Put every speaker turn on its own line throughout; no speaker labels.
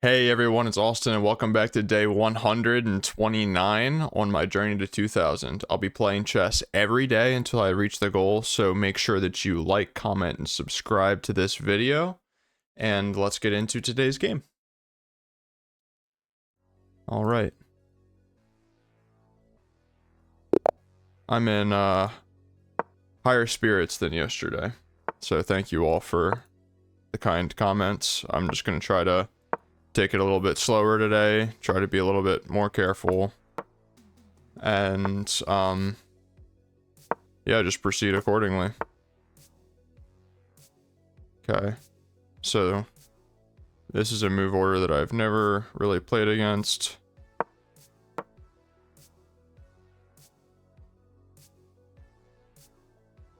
Hey everyone, it's Austin and welcome back to day 129 on my journey to 2000. I'll be playing chess every day until I reach the goal, so make sure that you like, comment, and subscribe to this video. And let's get into today's game. Alright. I'm in higher spirits than yesterday, so thank you all for the kind comments. I'm just going to try to take it a little bit slower today, try to be a little bit more careful, and yeah, just proceed accordingly. Okay, so this is a move order that I've never really played against.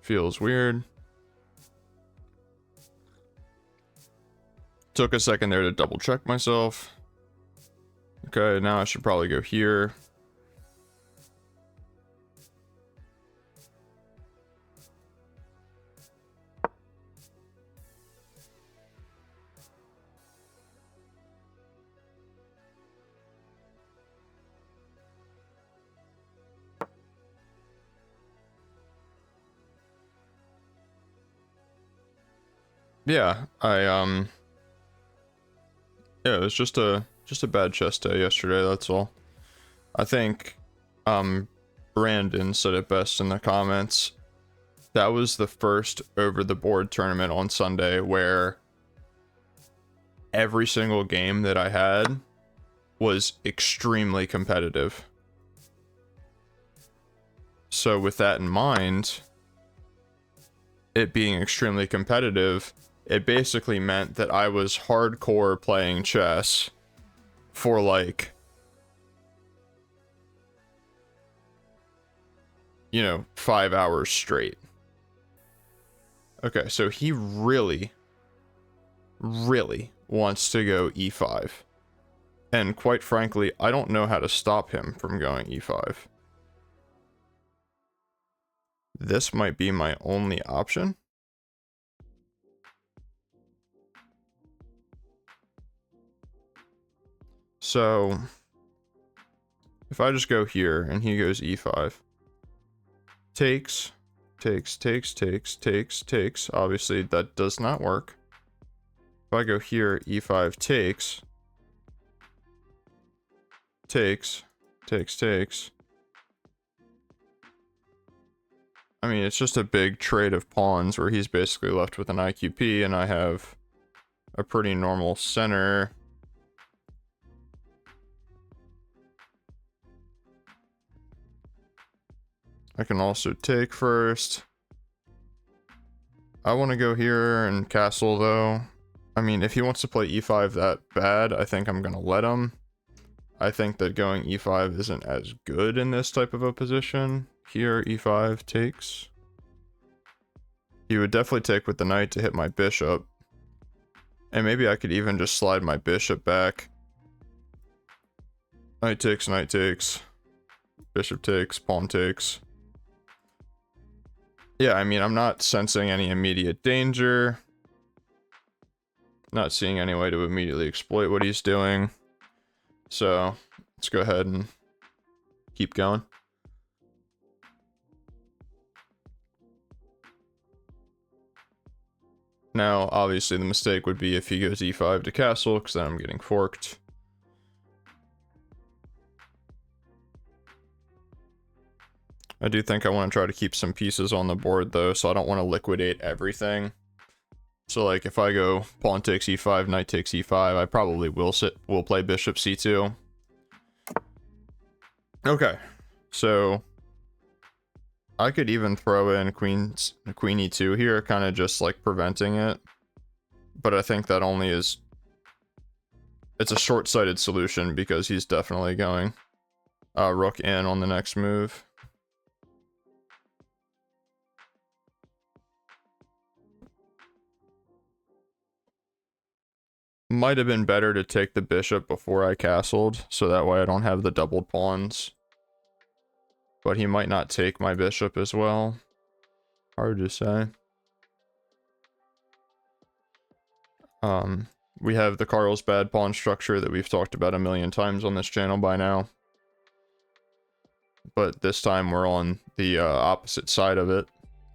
Feels weird. Took a second there to double check myself. Okay, now I should probably go here. Yeah, yeah, it was just a bad chess day yesterday, that's all. I think Brandon said it best in the comments. That was the first over the board tournament on Sunday where every single game that I had was extremely competitive. So with that in mind, it being extremely competitive, it basically meant that I was hardcore playing chess for like, you know, 5 hours straight. Okay, so he really wants to go e5. And quite frankly, I don't know how to stop him from going e5. This might be my only option. So if I just go here and he goes e5, takes. Obviously that does not work. If I go here, e5 takes. I mean, it's just a big trade of pawns where he's basically left with an IQP and I have a pretty normal center. I can also take first. I want to go here and castle though. I mean, if he wants to play e5 that bad, I think I'm going to let him. I think that going e5 isn't as good in this type of a position. Here, e5 takes. He would definitely take with the knight to hit my bishop. And maybe I could even just slide my bishop back. Knight takes, bishop takes, pawn takes. Yeah, I mean, I'm not sensing any immediate danger. Not seeing any way to immediately exploit what he's doing. So, let's go ahead and keep going. Now, obviously, the mistake would be if he goes e5 to castle, because then I'm getting forked. I do think I want to try to keep some pieces on the board, though, so I don't want to liquidate everything. So, like, if I go pawn takes e5, knight takes e5, I probably will play bishop c2. Okay, so I could even throw in queen e2 here, kind of just like preventing it. But I think that only is... It's a short-sighted solution because he's definitely going rook in on the next move. Might have been better to take the bishop before I castled, so that way I don't have the doubled pawns. But he might not take my bishop as well. Hard to say. We have the Carlsbad pawn structure that we've talked about a million times on this channel by now. But this time we're on the opposite side of it.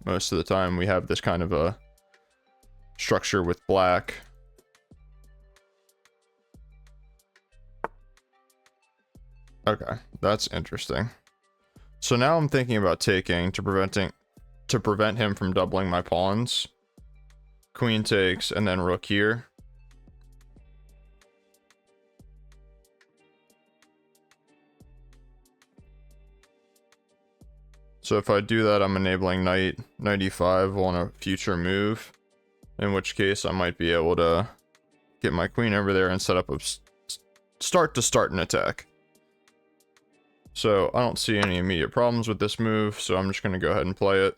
Most of the time we have this kind of a structure with black. Okay, that's interesting. So now I'm thinking about taking to prevent him from doubling my pawns. Queen takes and then rook here. So if I do that, I'm enabling knight e5 on a future move, in which case I might be able to get my queen over there and set up a start an attack. So I don't see any immediate problems with this move, so I'm just going to go ahead and play it.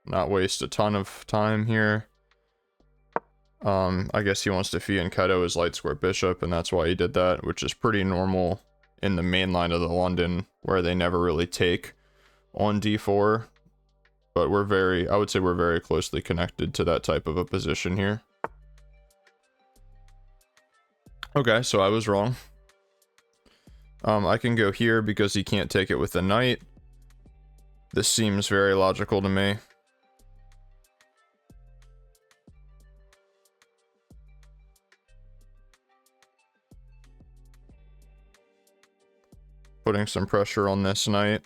Not waste a ton of time here. I guess he wants to fianchetto his light square bishop, and that's why he did that, which is pretty normal in the main line of the London, where they never really take on d4. But I would say we're very closely connected to that type of a position here. Okay, so I was wrong. I can go here because he can't take it with the knight. This seems very logical to me. Putting some pressure on this knight.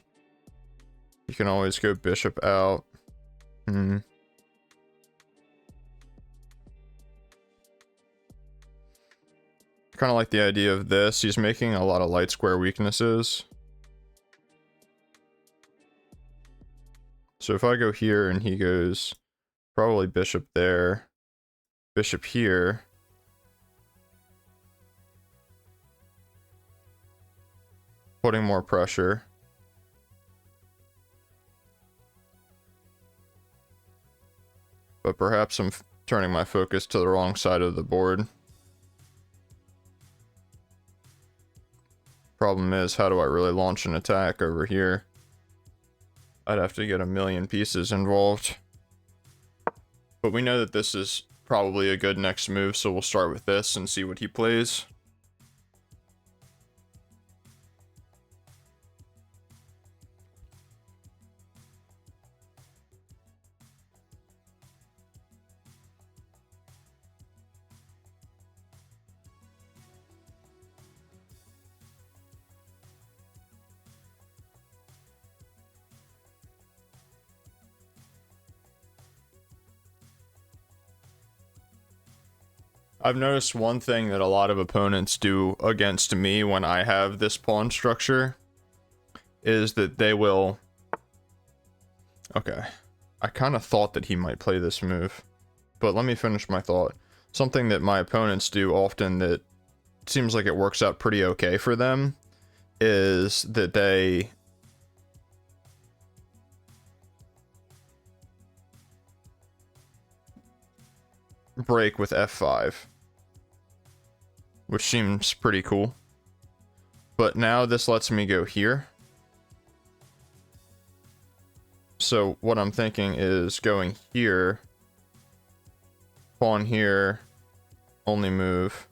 You can always go bishop out. Kind of like the idea of this. He's making a lot of light square weaknesses. So if I go here and he goes probably bishop there, bishop here. Putting more pressure. But perhaps I'm turning my focus to the wrong side of the board. Problem is, how do I really launch an attack over here? I'd have to get a million pieces involved. But we know that this is probably a good next move, so we'll start with this and see what he plays. I've noticed one thing that a lot of opponents do against me when I have this pawn structure is that they will... Okay, I kind of thought that he might play this move, but let me finish my thought. Something that my opponents do often that seems like it works out pretty okay for them is that they... break with f5, which seems pretty cool. But now this lets me go here. So what I'm thinking is going here, pawn here, only move.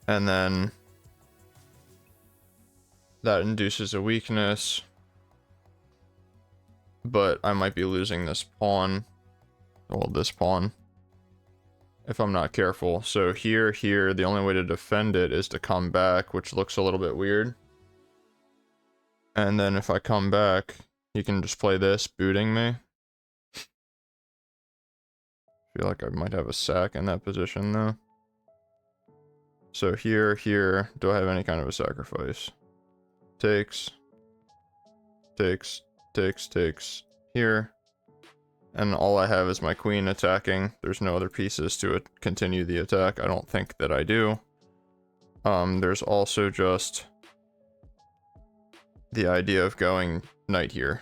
And then that induces a weakness. But I might be losing this pawn. Well, this pawn. If I'm not careful. So here, the only way to defend it is to come back, which looks a little bit weird. And then if I come back, he can just play this, booting me. Feel like I might have a sack in that position, though. So here, do I have any kind of a sacrifice? Takes. Here. And all I have is my queen attacking. There's no other pieces to continue the attack. I don't think that I do. There's also just the idea of going knight here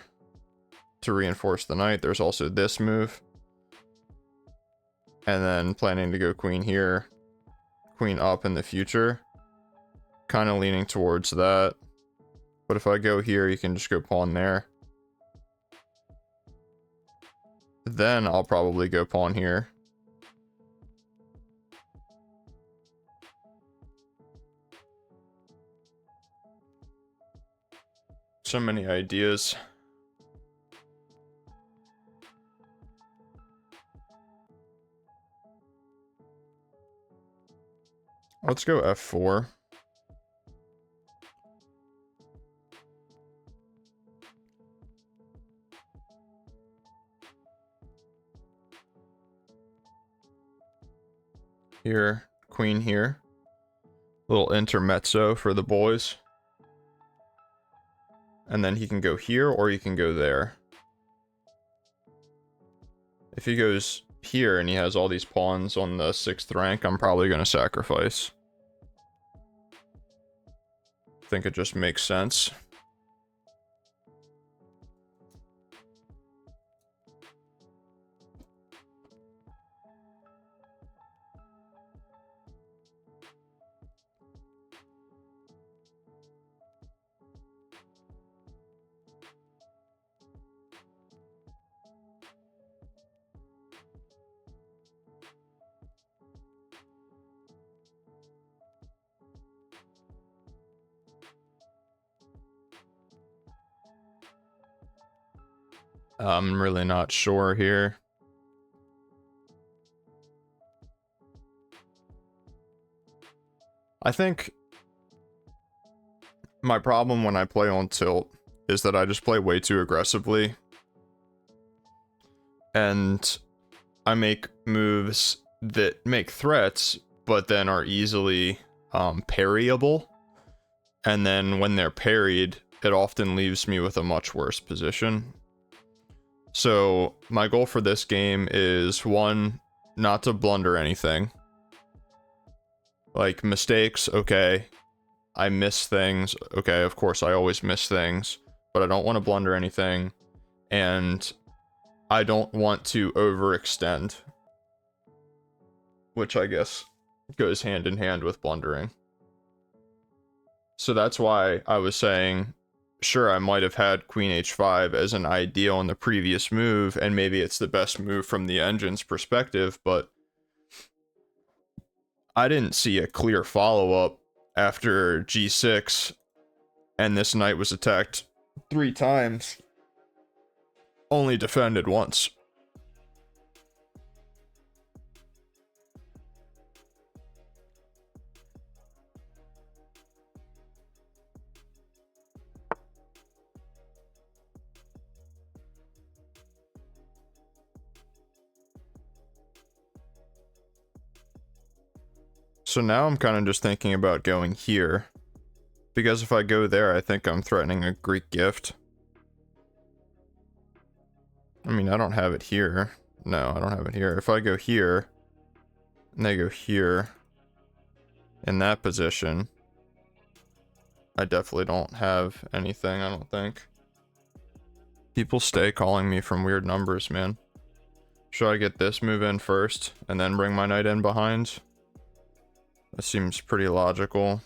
to reinforce the knight. There's also this move. And then planning to go queen here, queen up in the future. Kind of leaning towards that. But if I go here, you can just go pawn there. Then I'll probably go pawn here. So many ideas. Let's go f4. Here, queen here. Little intermezzo for the boys. And then he can go here or he can go there. If he goes here and he has all these pawns on the 6th rank, I'm probably going to sacrifice. I think it just makes sense. I'm really not sure here. I think my problem when I play on tilt is that I just play way too aggressively. And I make moves that make threats, but then are easily parryable. And then when they're parried, it often leaves me with a much worse position. So my goal for this game is, one, not to blunder anything. Like, mistakes, okay. I miss things, okay, of course I always miss things, but I don't want to blunder anything, and I don't want to overextend, which I guess goes hand in hand with blundering. So that's why I was saying, sure, I might have had queen h5 as an ideal in the previous move, and maybe it's the best move from the engine's perspective, but I didn't see a clear follow-up after g6, and this knight was attacked 3 times, only defended once. So now I'm kind of just thinking about going here, because if I go there, I think I'm threatening a Greek gift. I mean, I don't have it here. No, I don't have it here. If I go here, and they go here, in that position, I definitely don't have anything, I don't think. People stay calling me from weird numbers, man. Should I get this move in first, and then bring my knight in behind? That seems pretty logical.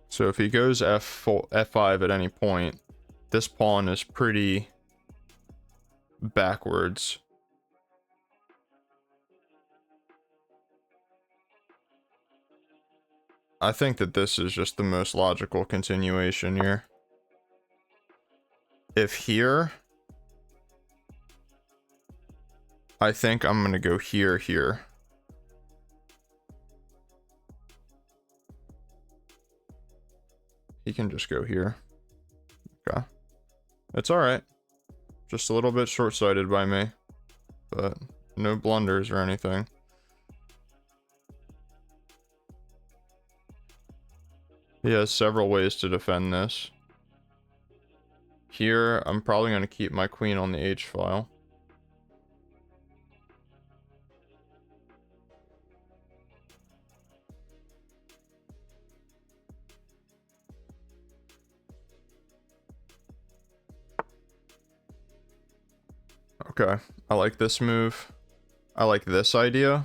So if he goes f5 at any point, this pawn is pretty backwards. I think that this is just the most logical continuation here. If here, I think I'm gonna go here. He can just go here. Okay. It's alright. Just a little bit short-sighted by me. But no blunders or anything. He has several ways to defend this. Here, I'm probably going to keep my queen on the h-file. Okay, I like this move. I like this idea.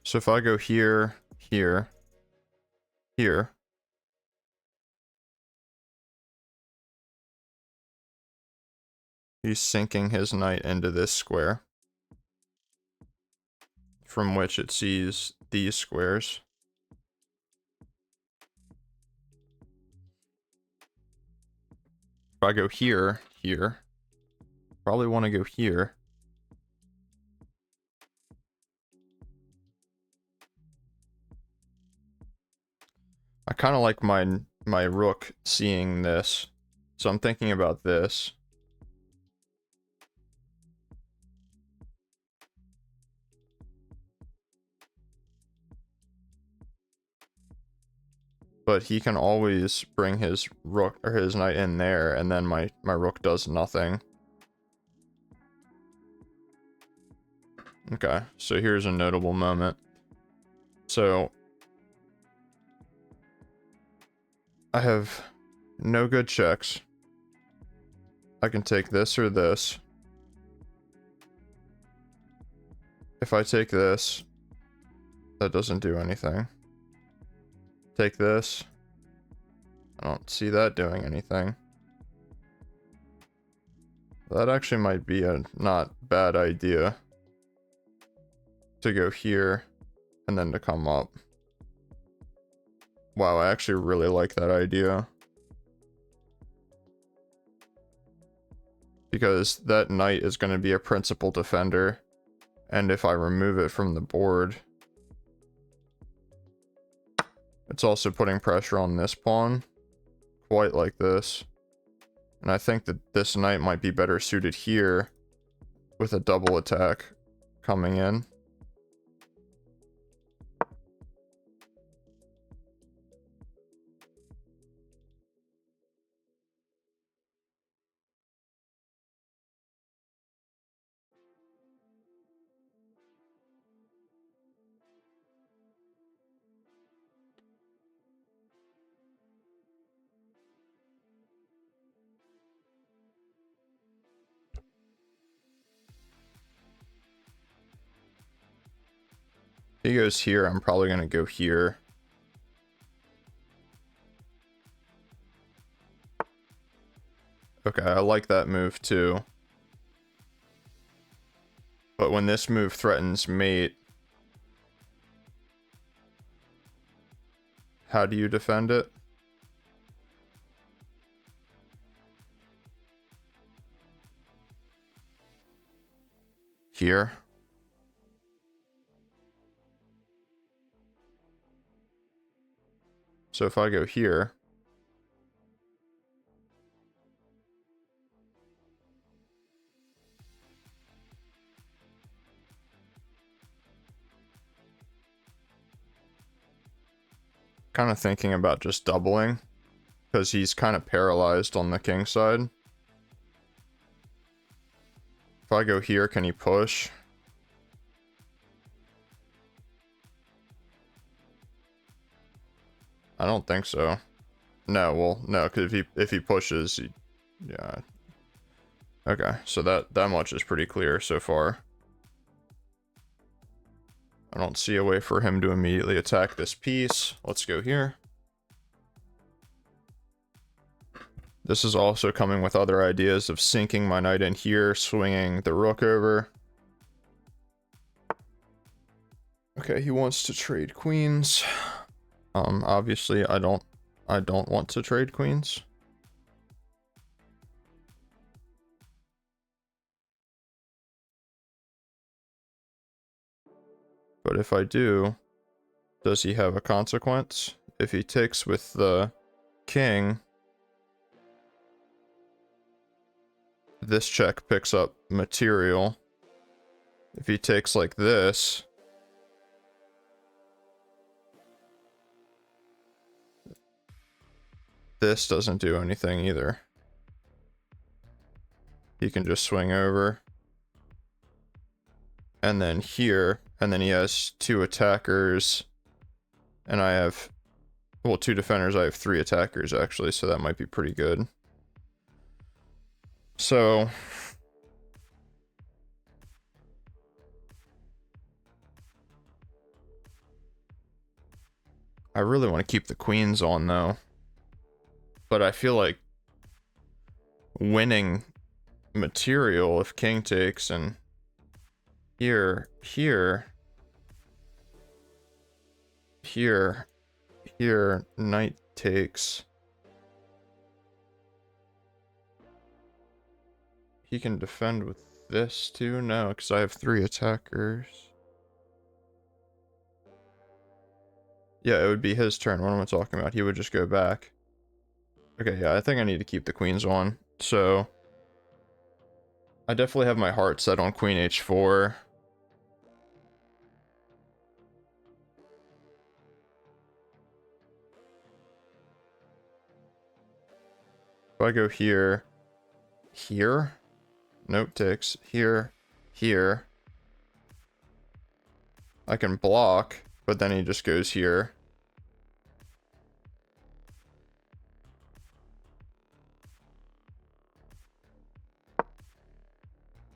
So if I go here, here, here, he's sinking his knight into this square, from which it sees these squares. If I go here, here, probably want to go here. I kind of like my rook seeing this, so I'm thinking about this. But he can always bring his rook or his knight in there, and then my rook does nothing. Okay, so here's a notable moment. So I have no good checks. I can take this or this. If I take this, that doesn't do anything. Take this. I don't see that doing anything. That actually might be a not bad idea. To go here, and then to come up. Wow, I actually really like that idea. Because that knight is going to be a principal defender. And if I remove it from the board, it's also putting pressure on this pawn. Quite like this. And I think that this knight might be better suited here with a double attack coming in. He goes here, I'm probably going to go here. Okay, I like that move too. But when this move threatens mate, how do you defend it? Here. So if I go here, kind of thinking about just doubling, because he's kind of paralyzed on the king side. If I go here, can he push? I don't think so. No, well, no, because if he pushes, yeah. Okay, so that much is pretty clear so far. I don't see a way for him to immediately attack this piece. Let's go here. This is also coming with other ideas of sinking my knight in here, swinging the rook over. Okay, he wants to trade queens. Obviously I don't want to trade queens. But if I do, does he have a consequence? If he takes with the king, this check picks up material. If he takes like this, this doesn't do anything either. He can just swing over. And then here, and then he has two attackers. And I have, well, two defenders. I have three attackers actually, so that might be pretty good. So I really want to keep the queens on though. But I feel like winning material if king takes, and here, knight takes. He can defend with this too? No, because I have 3 attackers. Yeah, it would be his turn. What am I talking about? He would just go back. Okay, yeah, I think I need to keep the queens on. So, I definitely have my heart set on queen h4. If I go here, nope, ticks, here, I can block, but then he just goes here.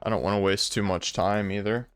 I don't want to waste too much time either.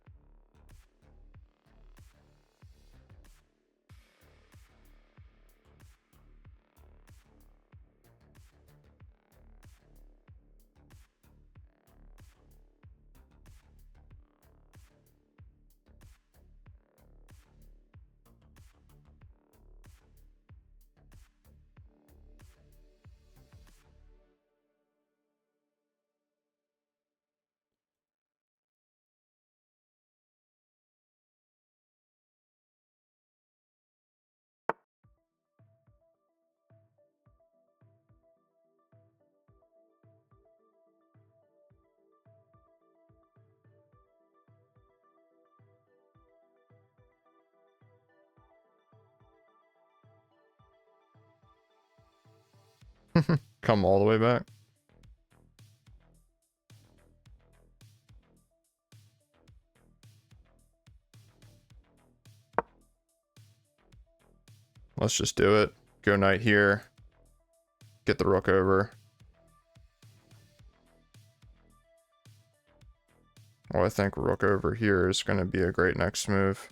Come all the way back. Let's just do it. Go knight here. Get the rook over. Oh, I think rook over here is going to be a great next move.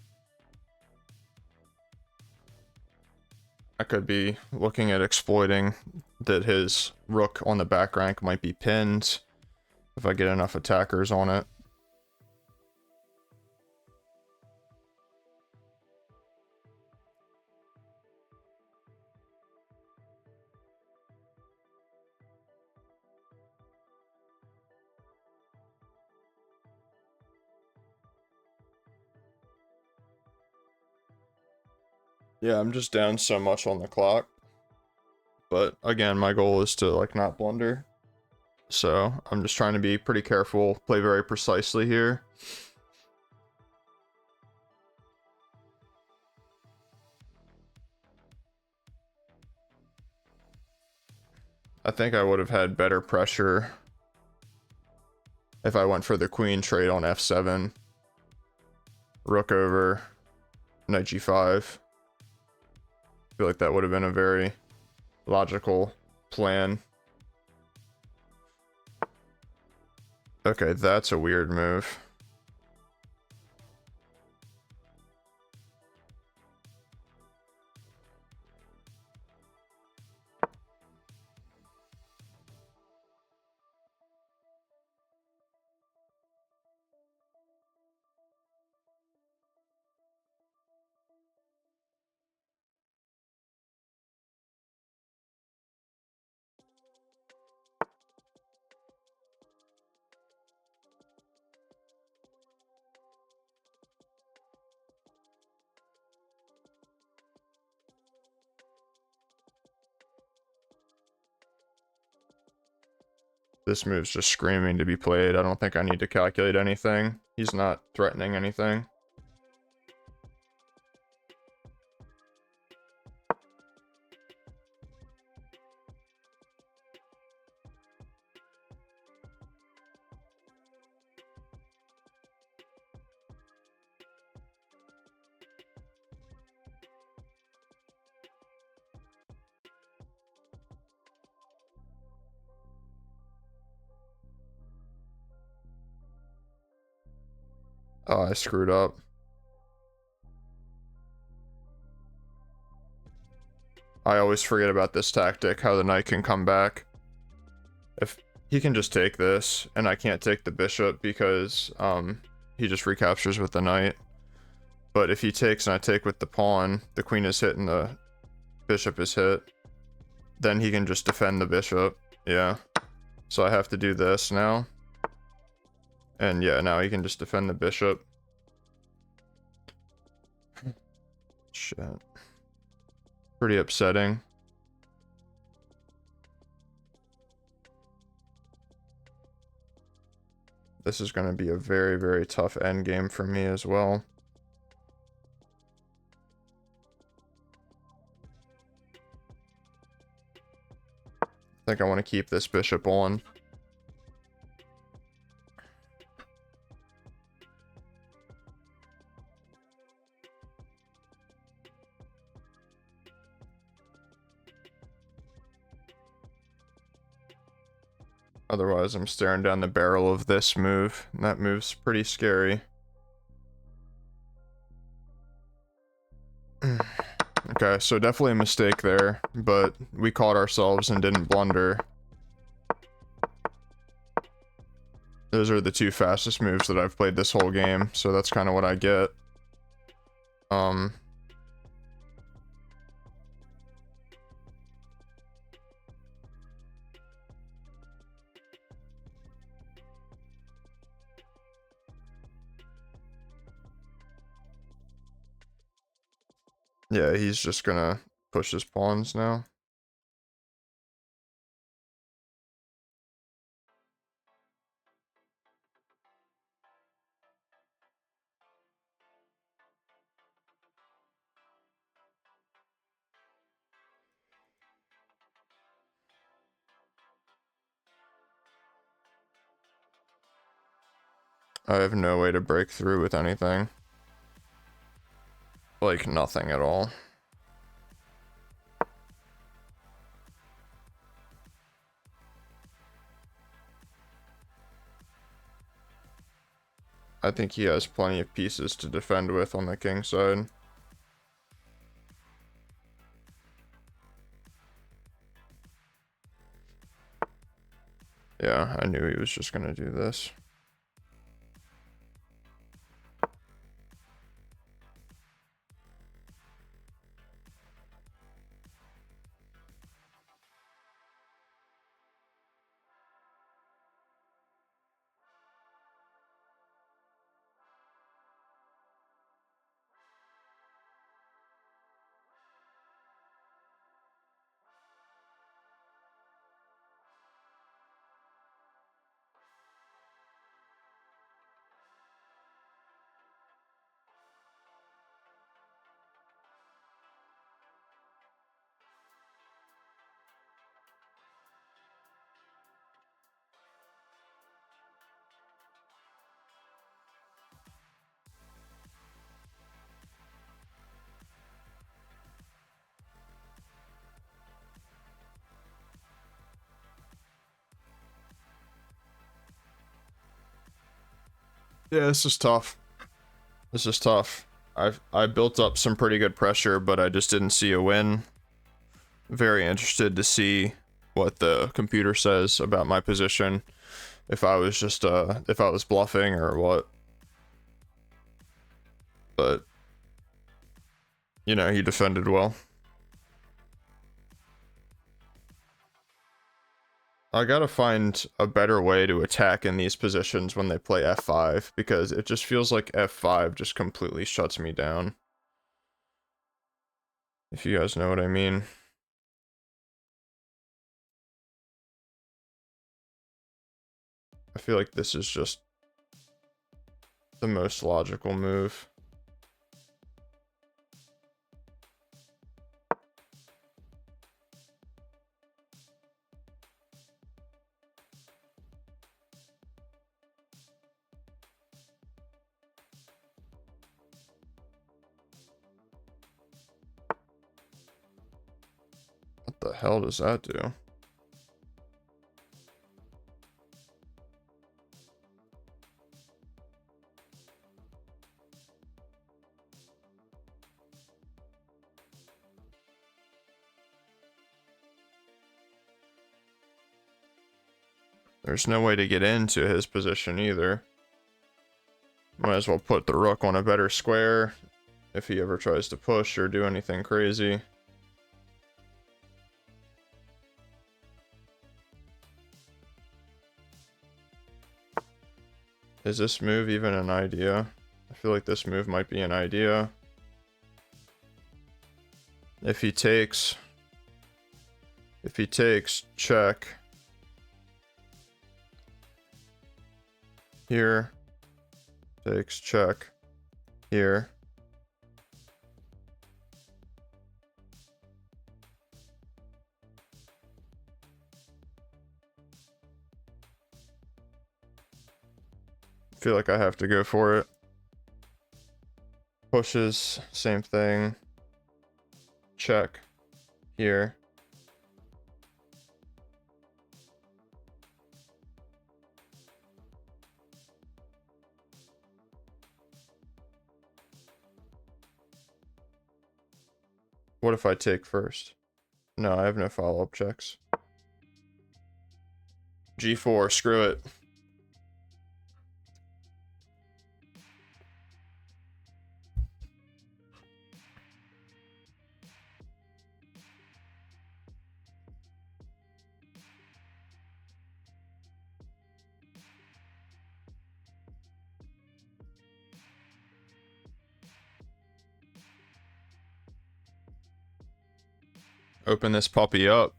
I could be looking at exploiting that his rook on the back rank might be pinned if I get enough attackers on it. Yeah, I'm just down so much on the clock. But again, my goal is to like not blunder. So I'm just trying to be pretty careful, play very precisely here. I think I would have had better pressure if I went for the queen trade on f7. Rook over, knight g5. I feel like that would have been a very logical plan. Okay, that's a weird move. This move's just screaming to be played. I don't think I need to calculate anything. He's not threatening anything. Oh, I screwed up. I always forget about this tactic, how the knight can come back. If he can just take this, and I can't take the bishop because he just recaptures with the knight. But if he takes and I take with the pawn, the queen is hit and the bishop is hit, then he can just defend the bishop. Yeah. So I have to do this now. And yeah, now he can just defend the bishop. Shit. Pretty upsetting. This is going to be a very, very tough endgame for me as well. I think I want to keep this bishop on. Otherwise, I'm staring down the barrel of this move, and that move's pretty scary. Okay, so definitely a mistake there, but we caught ourselves and didn't blunder. Those are the two fastest moves that I've played this whole game, so that's kind of what I get. Yeah, he's just gonna push his pawns now. I have no way to break through with anything. Like, nothing at all. I think he has plenty of pieces to defend with on the king side. Yeah, I knew he was just gonna do this. Yeah, this is tough. This is tough. I built up some pretty good pressure, but I just didn't see a win. Very interested to see what the computer says about my position. If I was just if I was bluffing or what. But you know, he defended well. I gotta find a better way to attack in these positions when they play f5, because it just feels like f5 just completely shuts me down. If you guys know what I mean. I feel like this is just the most logical move. What the hell does that do? There's no way to get into his position either. Might as well put the rook on a better square if he ever tries to push or do anything crazy. Is this move even an idea? I feel like this move might be an idea. If he takes, check. Here. Takes, check. Here. Feel like I have to go for it. Pushes, same thing. Check. Here. What if I take first? No, I have no follow-up checks. G4, screw it. Open this puppy up.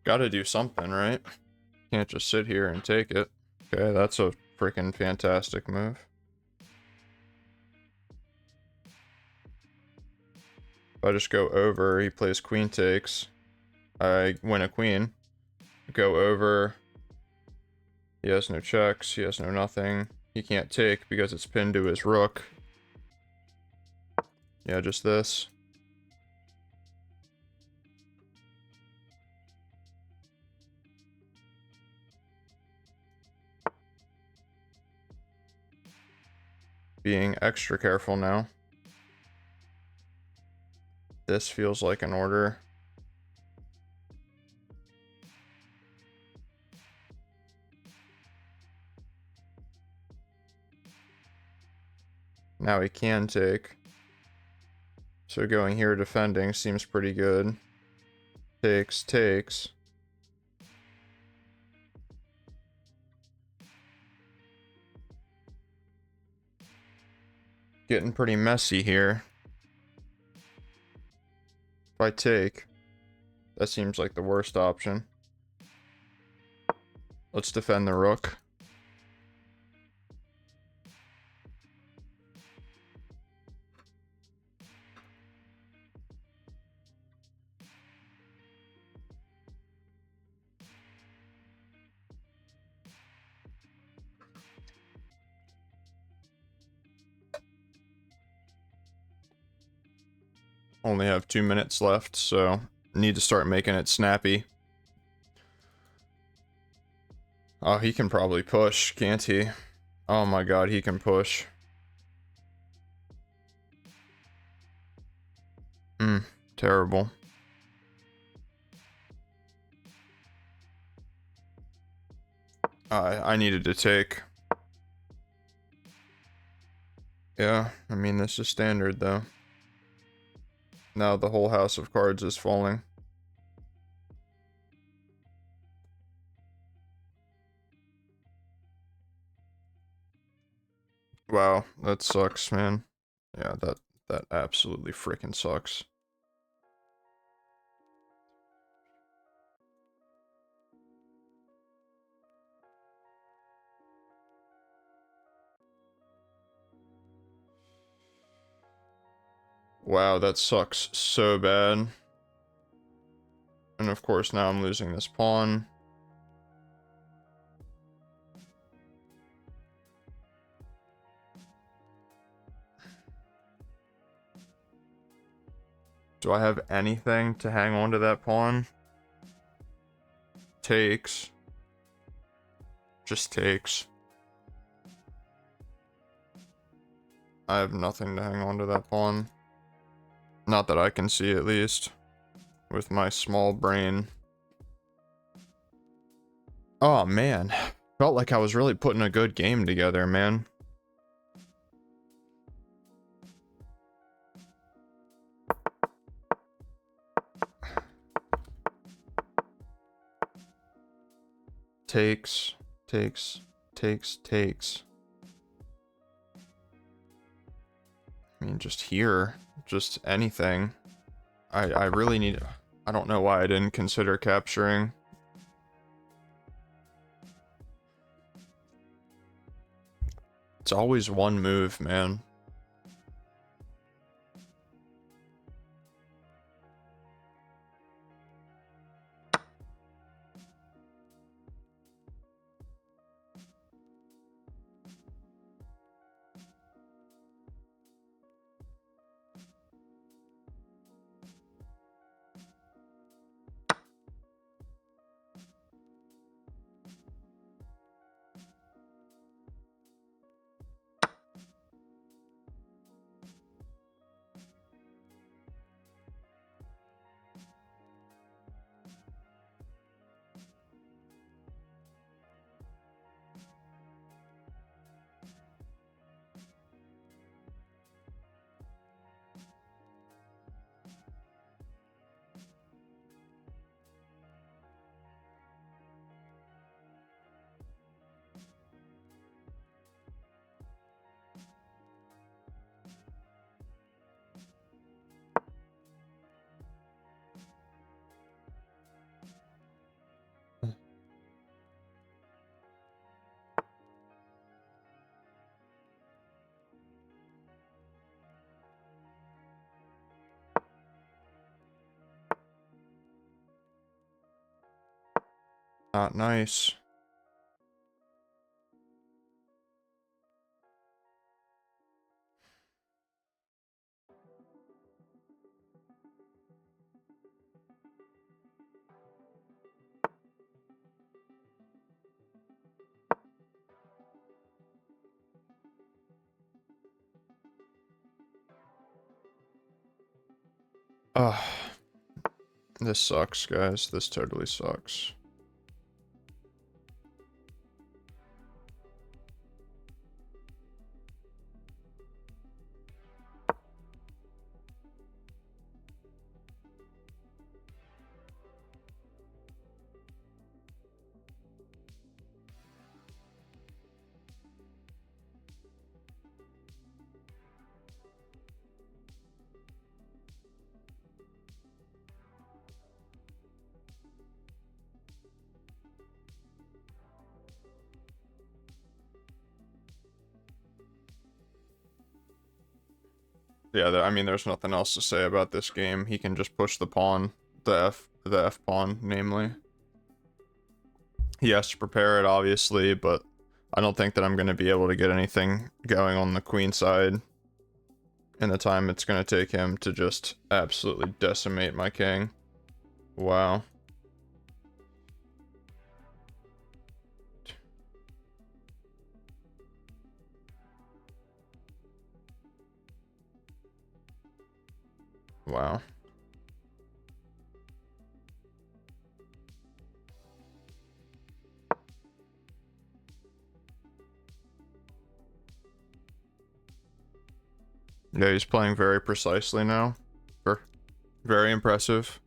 Gotta do something, right? Can't just sit here and take it. Okay, that's a freaking fantastic move. If I just go over, he plays queen takes. I win a queen. Go over. He has no checks. He has no nothing. He can't take because it's pinned to his rook. Yeah, just this. Being extra careful now. This feels like an order. Now he can take. So going here defending seems pretty good. Takes, takes. Getting pretty messy here. If I take, that seems like the worst option. Let's defend the rook. Only have 2 minutes left, so need to start making it snappy. Oh, he can probably push, can't he? Oh my god, he can push. Terrible. I needed to take. Yeah, I mean, this is standard, though. Now the whole house of cards is falling. Wow, that sucks, man. Yeah, that absolutely freaking sucks. Wow, that sucks so bad. And of course now I'm losing this pawn. Do I have anything to hang on to that pawn? takes. Just takes. I have nothing to hang on to that pawn. Not that I can see, at least. With my small brain. Oh, man. Felt like I was really putting a good game together, man. Takes. I mean, just here. Just anything. I really need... I don't know why I didn't consider capturing. It's always one move, man. Not nice. Ugh. This sucks, guys. This totally sucks. Yeah, I mean, there's nothing else to say about this game. He can just push the pawn, the F pawn, namely. He has to prepare it, obviously, but I don't think that I'm going to be able to get anything going on the queen side in the time it's going to take him to just absolutely decimate my king. Wow. Wow. Yeah, he's playing very precisely now. Very impressive.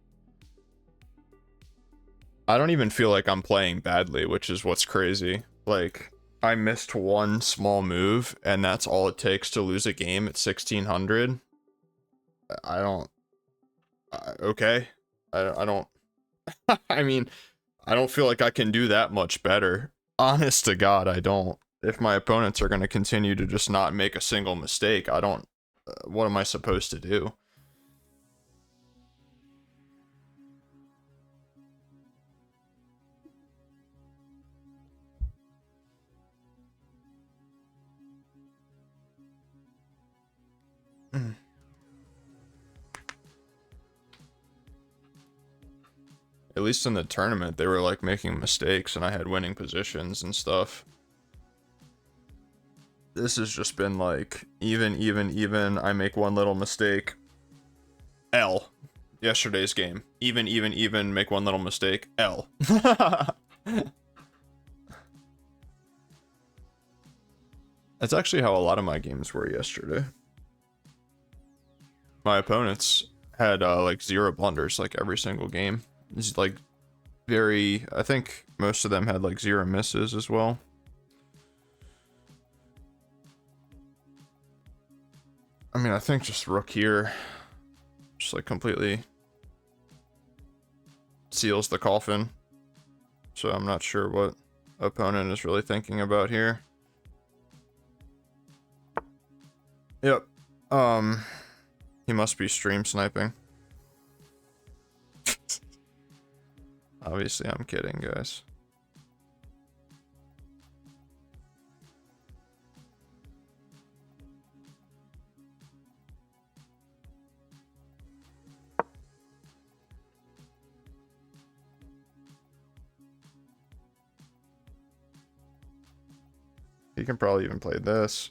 I don't even feel like I'm playing badly, which is what's crazy. Like, I missed one small move, and that's all it takes to lose a game at 1600. I don't... okay. I don't... I mean, I don't feel like I can do that much better. Honest to God, I don't. If my opponents are going to continue to just not make a single mistake, I don't... what am I supposed to do? at least in the tournament, they were like making mistakes and I had winning positions and stuff. This has just been like even. I make one little mistake. L. Yesterday's game. Even. Make one little mistake. L. That's actually how a lot of my games were yesterday. My opponents had like 0 blunders like every single game. It's like I think most of them had like 0 misses as well. I mean, I think just rook here just like completely seals the coffin. So I'm not sure what opponent is really thinking about here. Yep. He must be stream sniping. Obviously, I'm kidding, guys. He can probably even play this.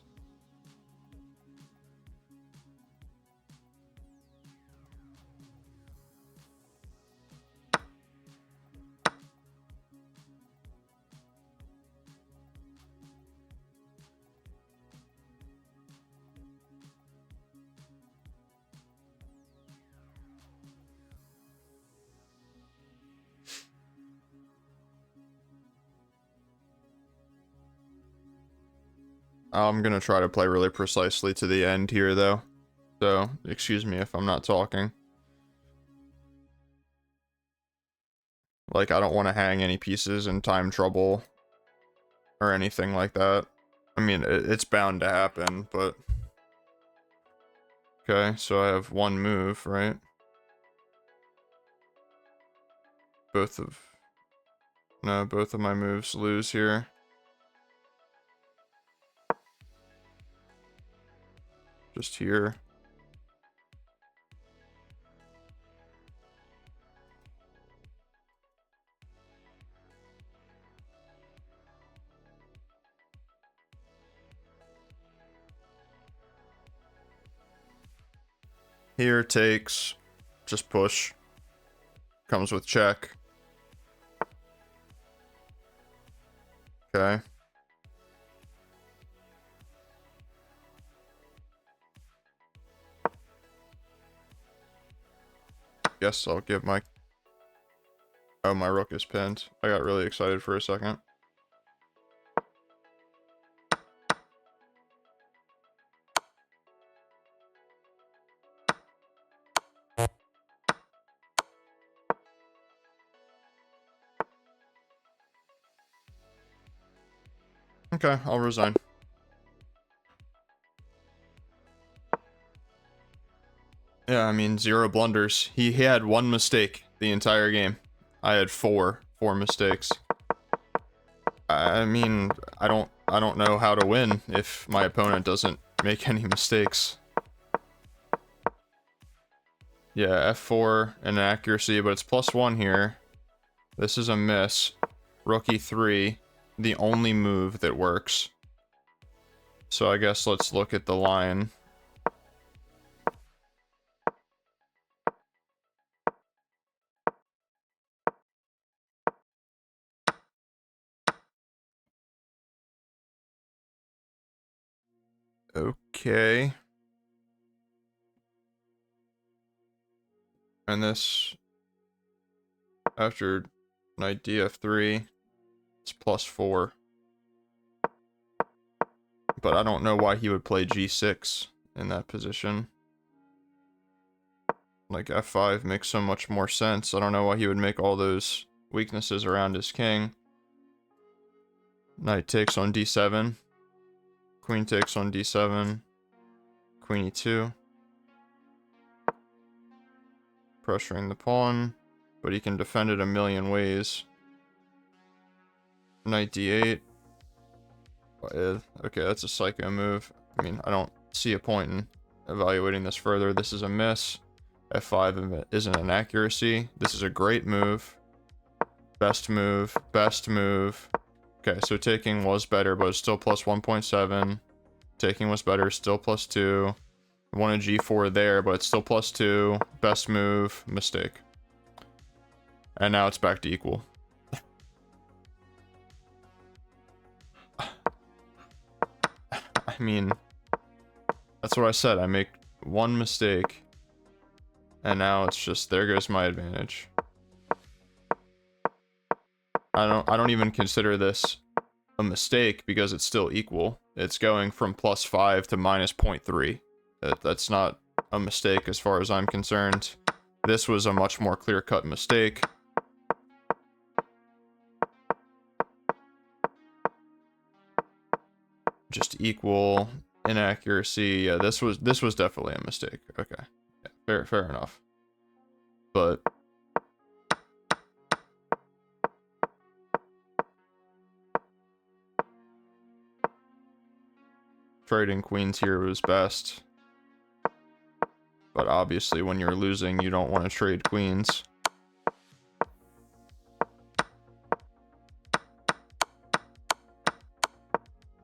I'm gonna try to play really precisely to the end here, though. So, excuse me if I'm not talking. Like, I don't want to hang any pieces in time trouble or anything like that. I mean, it's bound to happen, but... Okay, so I have one move, right? Both of my moves lose here. Just here. Here takes, just push. Comes with check. Okay. Guess I'll give my... Oh, my rook is pinned. I got really excited for a second. Okay, I'll resign. Yeah, I mean, 0 blunders. He had 1 mistake the entire game. I had 4 mistakes. I mean, I don't know how to win if my opponent doesn't make any mistakes. Yeah, F4 and accuracy, but it's +1 here. This is a miss. Rook E3, the only move that works. So I guess let's look at the line. Okay. And this, after knight df3, it's +4. But I don't know why he would play g6 in that position. Like, f5 makes so much more sense. I don't know why he would make all those weaknesses around his king. Knight takes on d7. Queen takes on d7. Queen e2. Pressuring the pawn, but he can defend it a million ways. Knight d8. Okay, that's a psycho move. I mean, I don't see a point in evaluating this further. This is a miss. F5 isn't an accuracy. This is a great move. Best move. Best move. Okay, so taking was better, but it's still plus 1.7. Taking was better, still plus 2. I wanted G4 there, but it's still plus 2. Best move. Mistake. And now it's back to equal. I mean, that's what I said. I make one mistake. And now it's just, there goes my advantage. I don't even consider this a mistake because it's still equal. It's going from plus 5 to minus 0.3. That's not a mistake as far as I'm concerned. This was a much more clear-cut mistake. Just equal inaccuracy. Yeah, this was definitely a mistake. Okay. Yeah, fair enough. But trading queens here was best. But obviously when you're losing, you don't want to trade queens.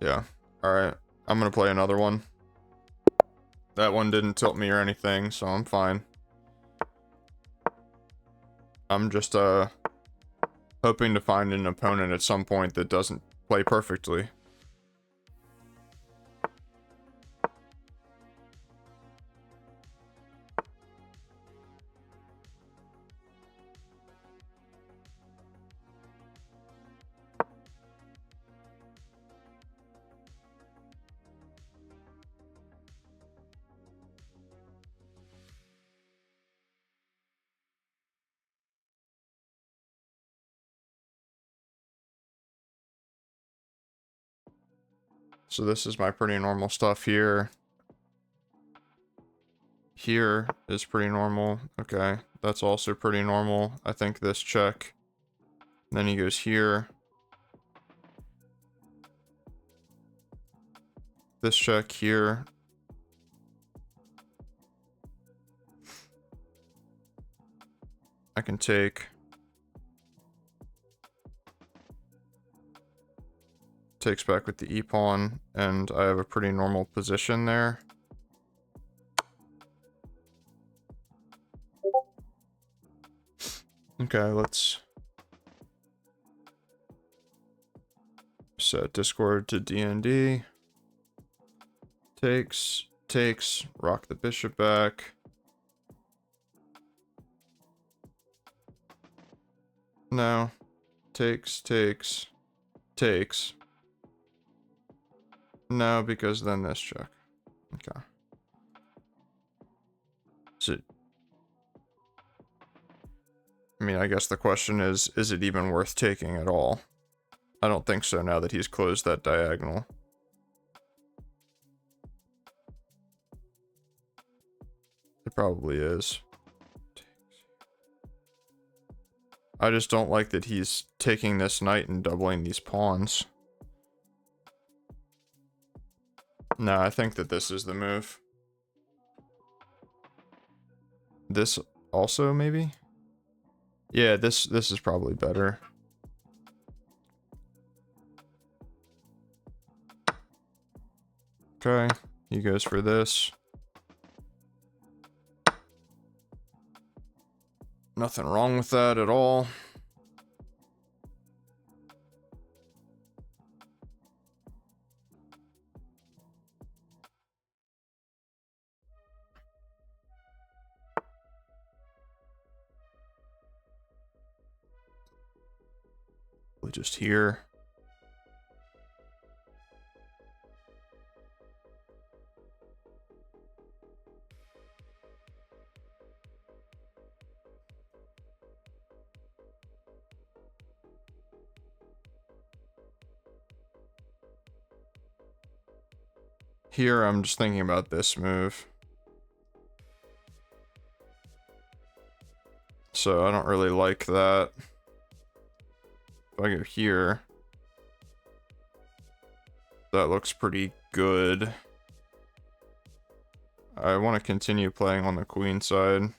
Yeah. Alright. I'm gonna play another one. That one didn't tilt me or anything, so I'm fine. I'm just, hoping to find an opponent at some point that doesn't play perfectly. So this is my pretty normal stuff here. Here is pretty normal. Okay, that's also pretty normal. I think this check. Then he goes here. This check here. I can take. Takes back with the e-pawn, and I have a pretty normal position there. Okay, let's set Discord to DND. Takes, rock the bishop back. No. Takes. No, because then this check. Okay. So, I mean, I guess the question is it even worth taking at all? I don't think so now that he's closed that diagonal. It probably is. I just don't like that he's taking this knight and doubling these pawns. No, I think that this is the move. This also, maybe? Yeah, this is probably better. Okay, he goes for this. Nothing wrong with that at all. Just here. Here, I'm just thinking about this move. So I don't really like that. If I go here, that looks pretty good. I want to continue playing on the queen side.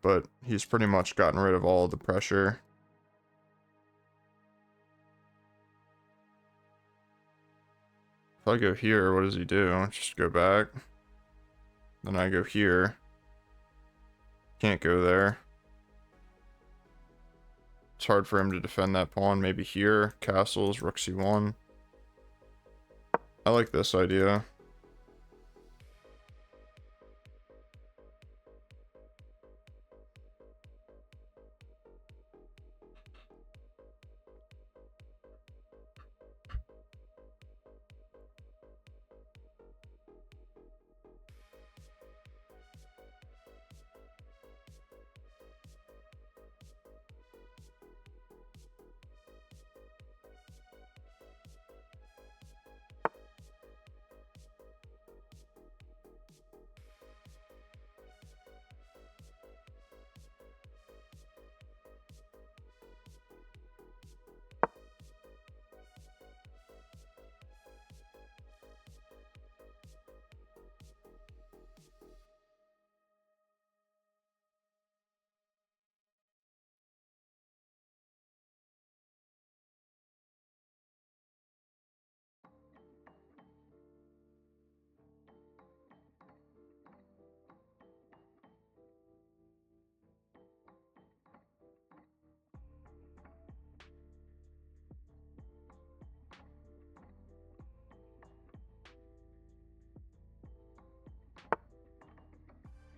but he's pretty much gotten rid of all of the pressure. If I go here, what does he do? Just go back. Then I go here. Can't go there. It's hard for him to defend that pawn. Maybe here. Castles, rook c1. I like this idea.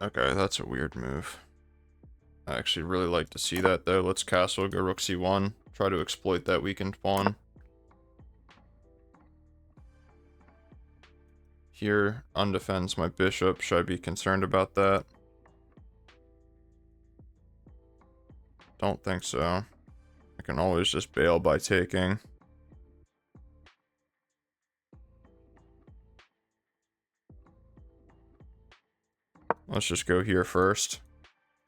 Okay, that's a weird move. I actually really like to see that though. Let's castle, go rook c1. Try to exploit that weakened pawn. Here, undefends my bishop. Should I be concerned about that? Don't think so. I can always just bail by taking. Let's just go here first,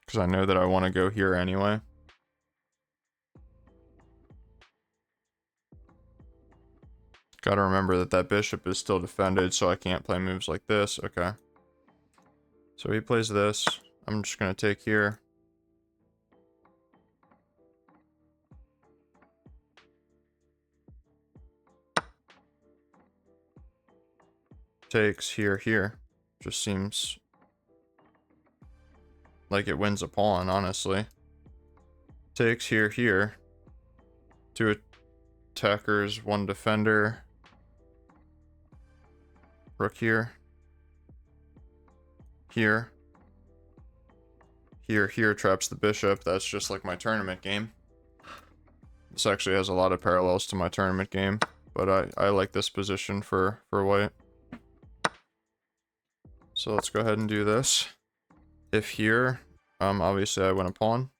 because I know that I want to go here anyway. Gotta remember that that bishop is still defended, so I can't play moves like this. Okay. So he plays this. I'm just gonna take here. Takes here, here. Just seems like it wins a pawn, honestly. Takes here, here. Two attackers, one defender. Rook here. Here. Here, here traps the bishop. That's just like my tournament game. This actually has a lot of parallels to my tournament game, but I like this position for white. So let's go ahead and do this. If here, obviously I win a pawn.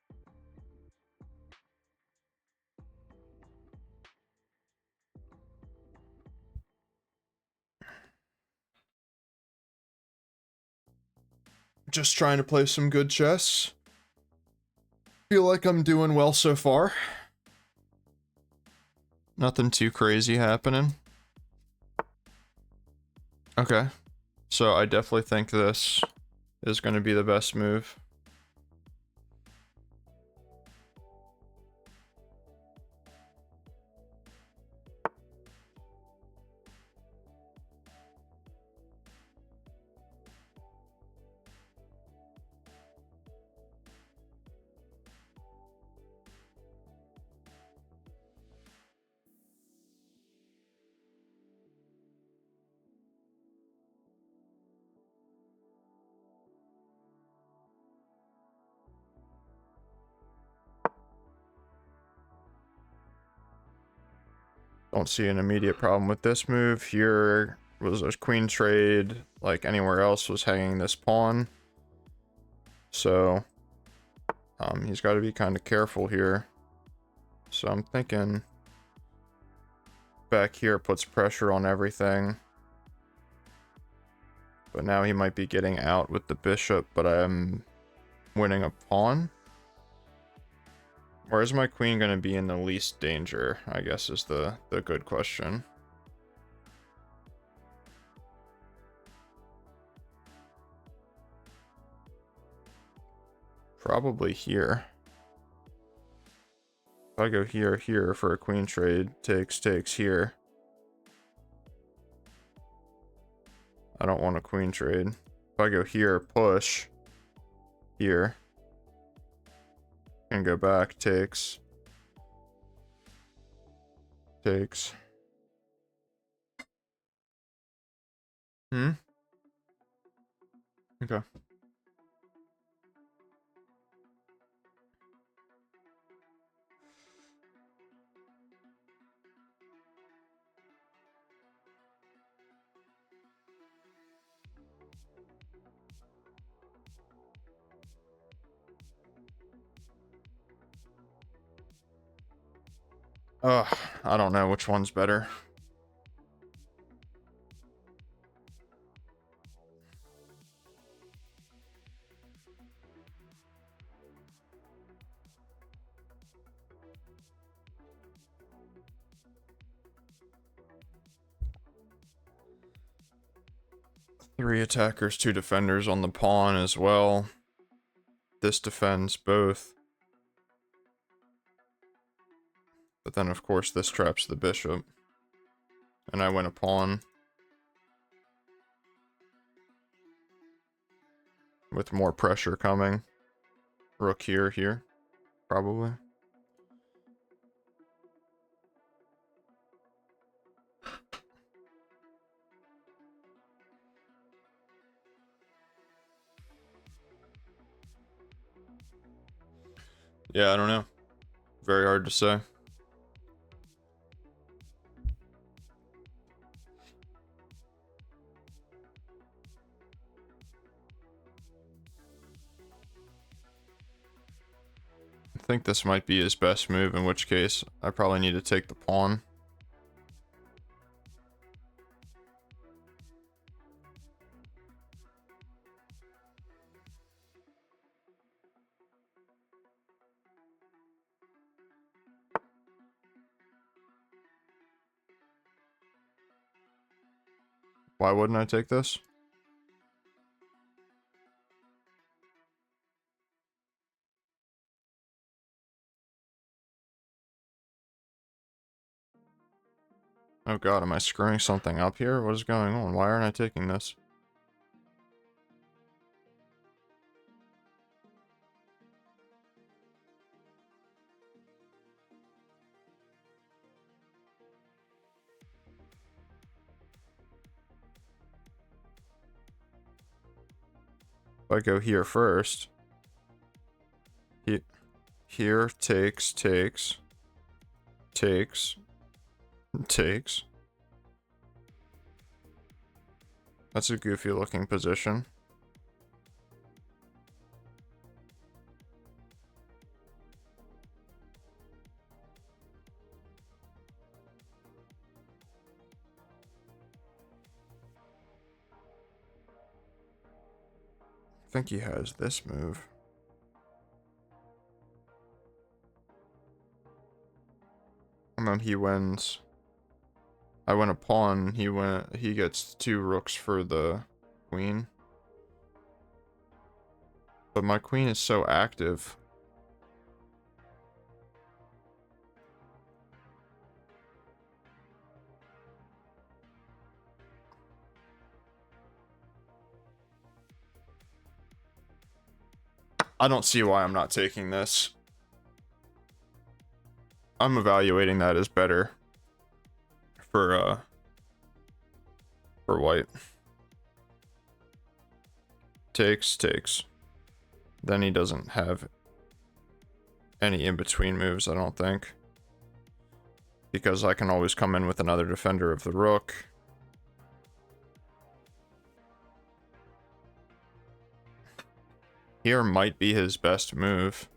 Just trying to play some good chess. Feel like I'm doing well so far. Nothing too crazy happening. Okay. So I definitely think this is going to be the best move. Don't see an immediate problem with this move. Here was a queen trade, like anywhere else was hanging this pawn. So he's got to be kind of careful here. So I'm thinking back here puts pressure on everything. But now he might be getting out with the bishop, but I'm winning a pawn. Or is my queen going to be in the least danger, I guess is the good question. Probably here. If I go here, here for a queen trade, takes here. I don't want a queen trade. If I go here, push here, and go back, takes. Okay. I don't know which one's better. Three attackers, two defenders on the pawn as well. This defends both. But then, of course, this traps the bishop. And I win a pawn. With more pressure coming. Rook here, probably. Yeah, I don't know. Very hard to say. I think this might be his best move, in which case I probably need to take the pawn. Why wouldn't I take this? Oh god, am I screwing something up here? What is going on? Why aren't I taking this? If I go here first. Here, takes. That's a goofy looking position. I think he has this move. And then he wins. I win a pawn, he gets two rooks for the queen. But my queen is so active. I don't see why I'm not taking this. I'm evaluating that as better for white. Takes. Then he doesn't have any in-between moves, I don't think. Because I can always come in with another defender of the rook. Here might be his best move.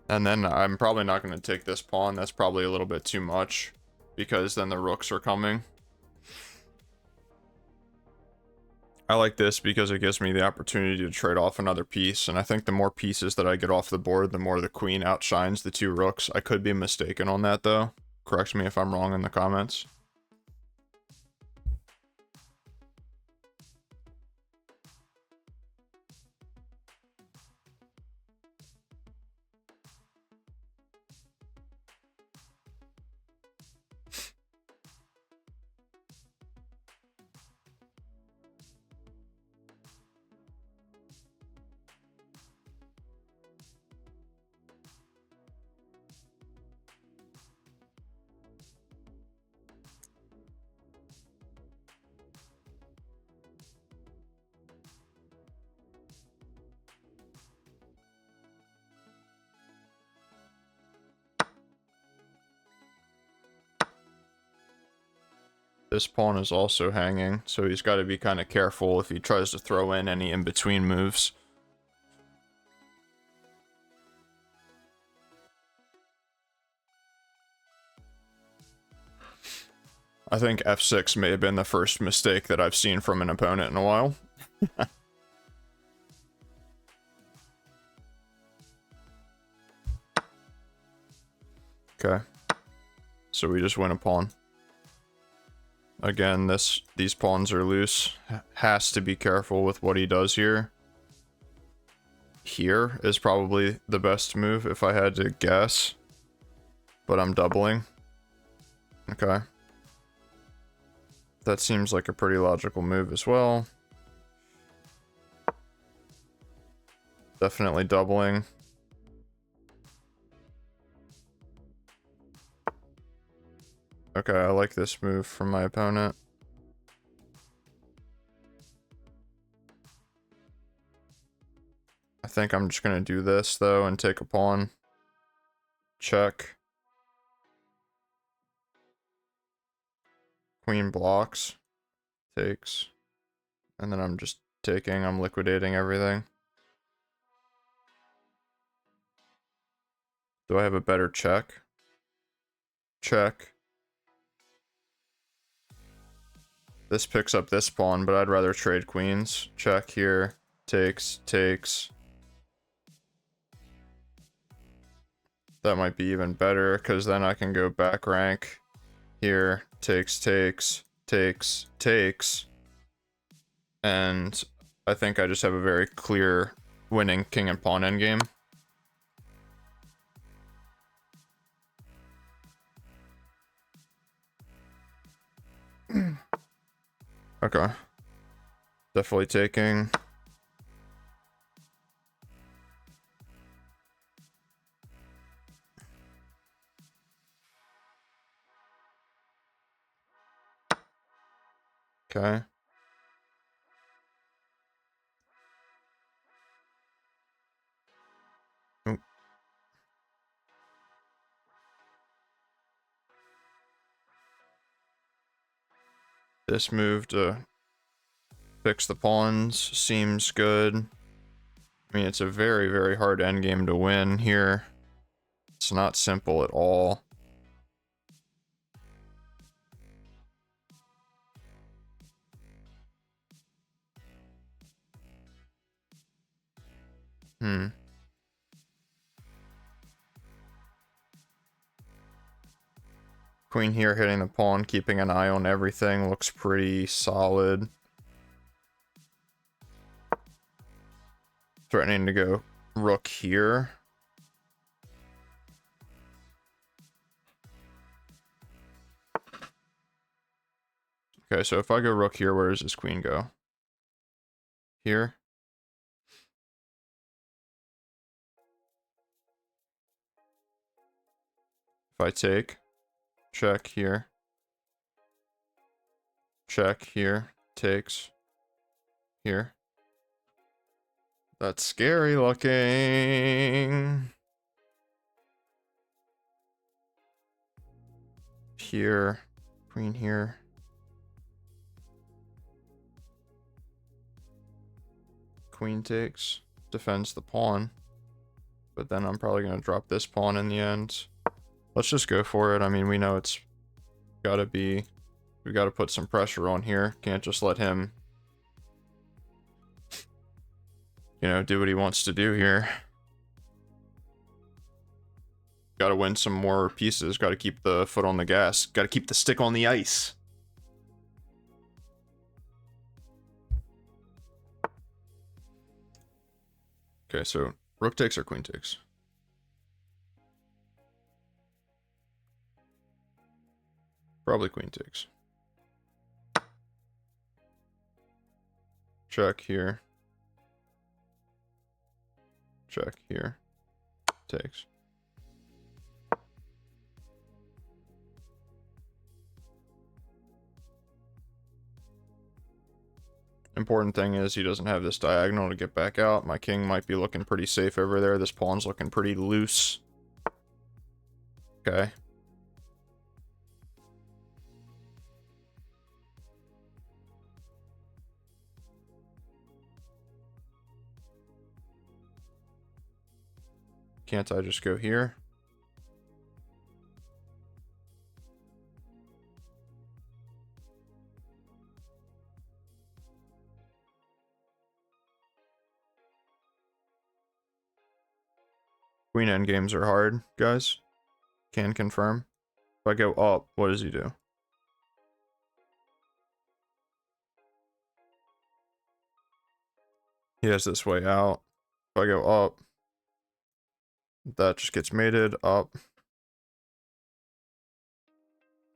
And then I'm probably not going to take this pawn. That's probably a little bit too much. Because then the rooks are coming. I like this because it gives me the opportunity to trade off another piece. And I think the more pieces that I get off the board, the more the queen outshines the two rooks. I could be mistaken on that, though. Correct me if I'm wrong in the comments. This pawn is also hanging, so he's got to be kind of careful if he tries to throw in any in-between moves. I think f6 may have been the first mistake that I've seen from an opponent in a while. Okay. So we just win a pawn. Again, these pawns are loose. Has to be careful with what he does here. Here is probably the best move if I had to guess. But I'm doubling. Okay. That seems like a pretty logical move as well. Definitely doubling. Okay, I like this move from my opponent. I think I'm just gonna do this though and take a pawn. Check. Queen blocks. Takes. And then I'm just taking, I'm liquidating everything. Do I have a better check? Check. This picks up this pawn, but I'd rather trade queens. Check here. Takes, takes. That might be even better, because then I can go back rank. Here. Takes, takes, takes, takes. And I think I just have a very clear winning king and pawn endgame. Okay. Definitely taking. Okay. Oop. This move to fix the pawns seems good. I mean, it's a very, very hard endgame to win here. It's not simple at all. Queen here hitting the pawn, keeping an eye on everything, looks pretty solid. Threatening to go rook here. Okay, so if I go rook here, where does this queen go? Here? If I take, check here. Check here, takes here. That's scary looking. Here, queen here. Queen takes, defends the pawn. But then I'm probably going to drop this pawn in the end. Let's just go for it. I mean, we know it's got to be... We got to put some pressure on here. Can't just let him, you know, do what he wants to do here. Got to win some more pieces. Got to keep the foot on the gas. Got to keep the stick on the ice. Okay, so rook takes or queen takes? Probably queen takes. Check here. Check here. Takes. Important thing is he doesn't have this diagonal to get back out. My king might be looking pretty safe over there. This pawn's looking pretty loose. Okay. can't I just go here? Queen endgames are hard, guys. Can confirm. If I go up, what does he do? He has this way out. If I go up, that just gets mated up.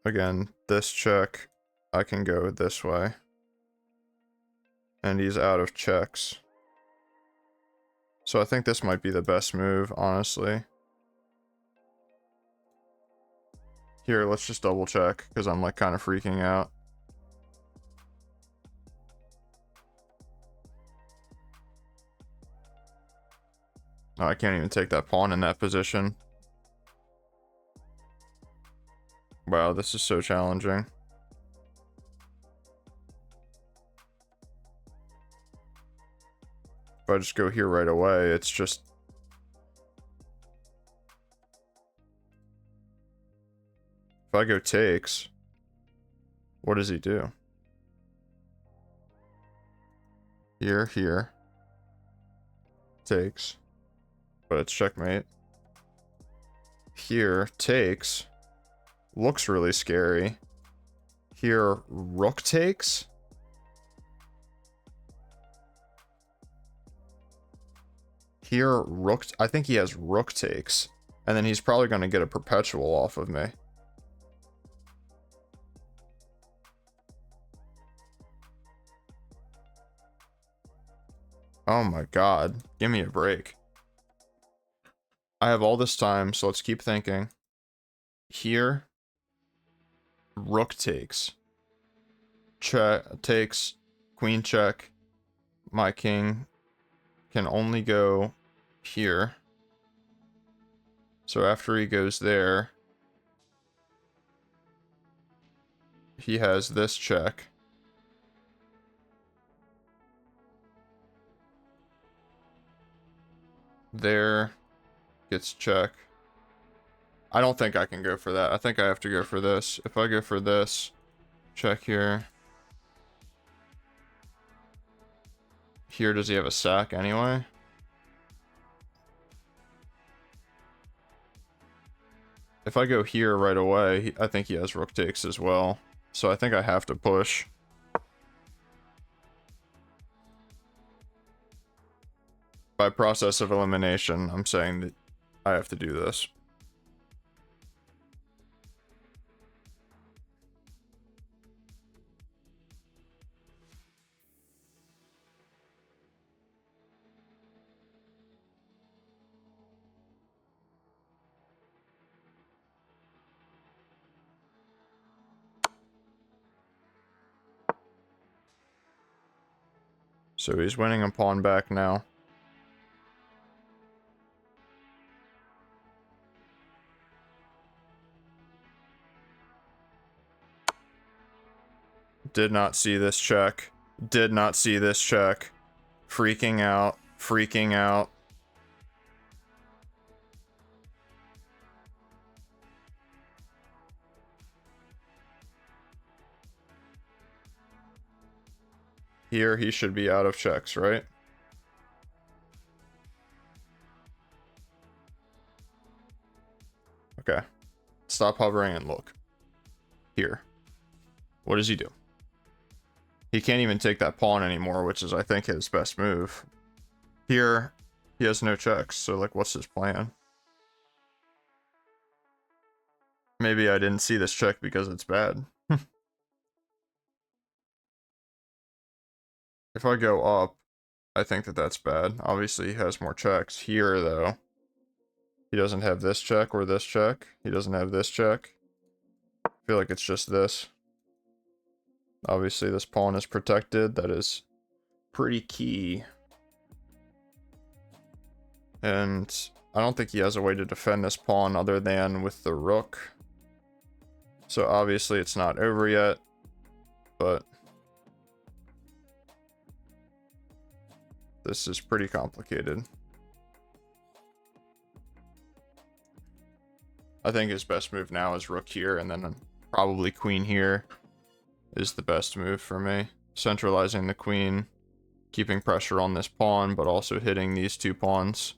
Again, this check, I can go this way. And he's out of checks. So I think this might be the best move, honestly. Here, let's just double check, because I'm like kind of freaking out. Oh, I can't even take that pawn in that position. Wow, this is so challenging. If I just go here right away, it's just... If I go takes, what does he do? Here. Takes. But it's checkmate. Here, takes. Looks really scary. Here, rook takes. Here, rook... I think he has rook takes. And then he's probably going to get a perpetual off of me. Oh my god. Give me a break. I have all this time, so let's keep thinking. Here, rook takes. Check takes, queen check. My king can only go here. So after he goes there, he has this check. There gets check. I don't think I can go for that. I think I have to go for this. If I go for this, check here. Here, does he have a sack anyway? If I go here right away, I think he has rook takes as well. So I think I have to push. By process of elimination, I'm saying that I have to do this. So he's winning a pawn back now. Did not see this check. Did not see this check. Freaking out. Freaking out. Here, he should be out of checks, right? Okay. Stop hovering and look. Here. What does he do? He can't even take that pawn anymore, which is, I think, his best move. Here, he has no checks, so, like, what's his plan? Maybe I didn't see this check because it's bad. If I go up, I think that that's bad. Obviously, he has more checks. Here, though, he doesn't have this check or this check. He doesn't have this check. I feel like it's just this. Obviously, this pawn is protected. That is pretty key. And I don't think he has a way to defend this pawn other than with the rook. So obviously, it's not over yet. But this is pretty complicated. I think his best move now is rook here, and then probably queen here is the best move for me. Centralizing the queen, keeping pressure on this pawn, but also hitting these two pawns.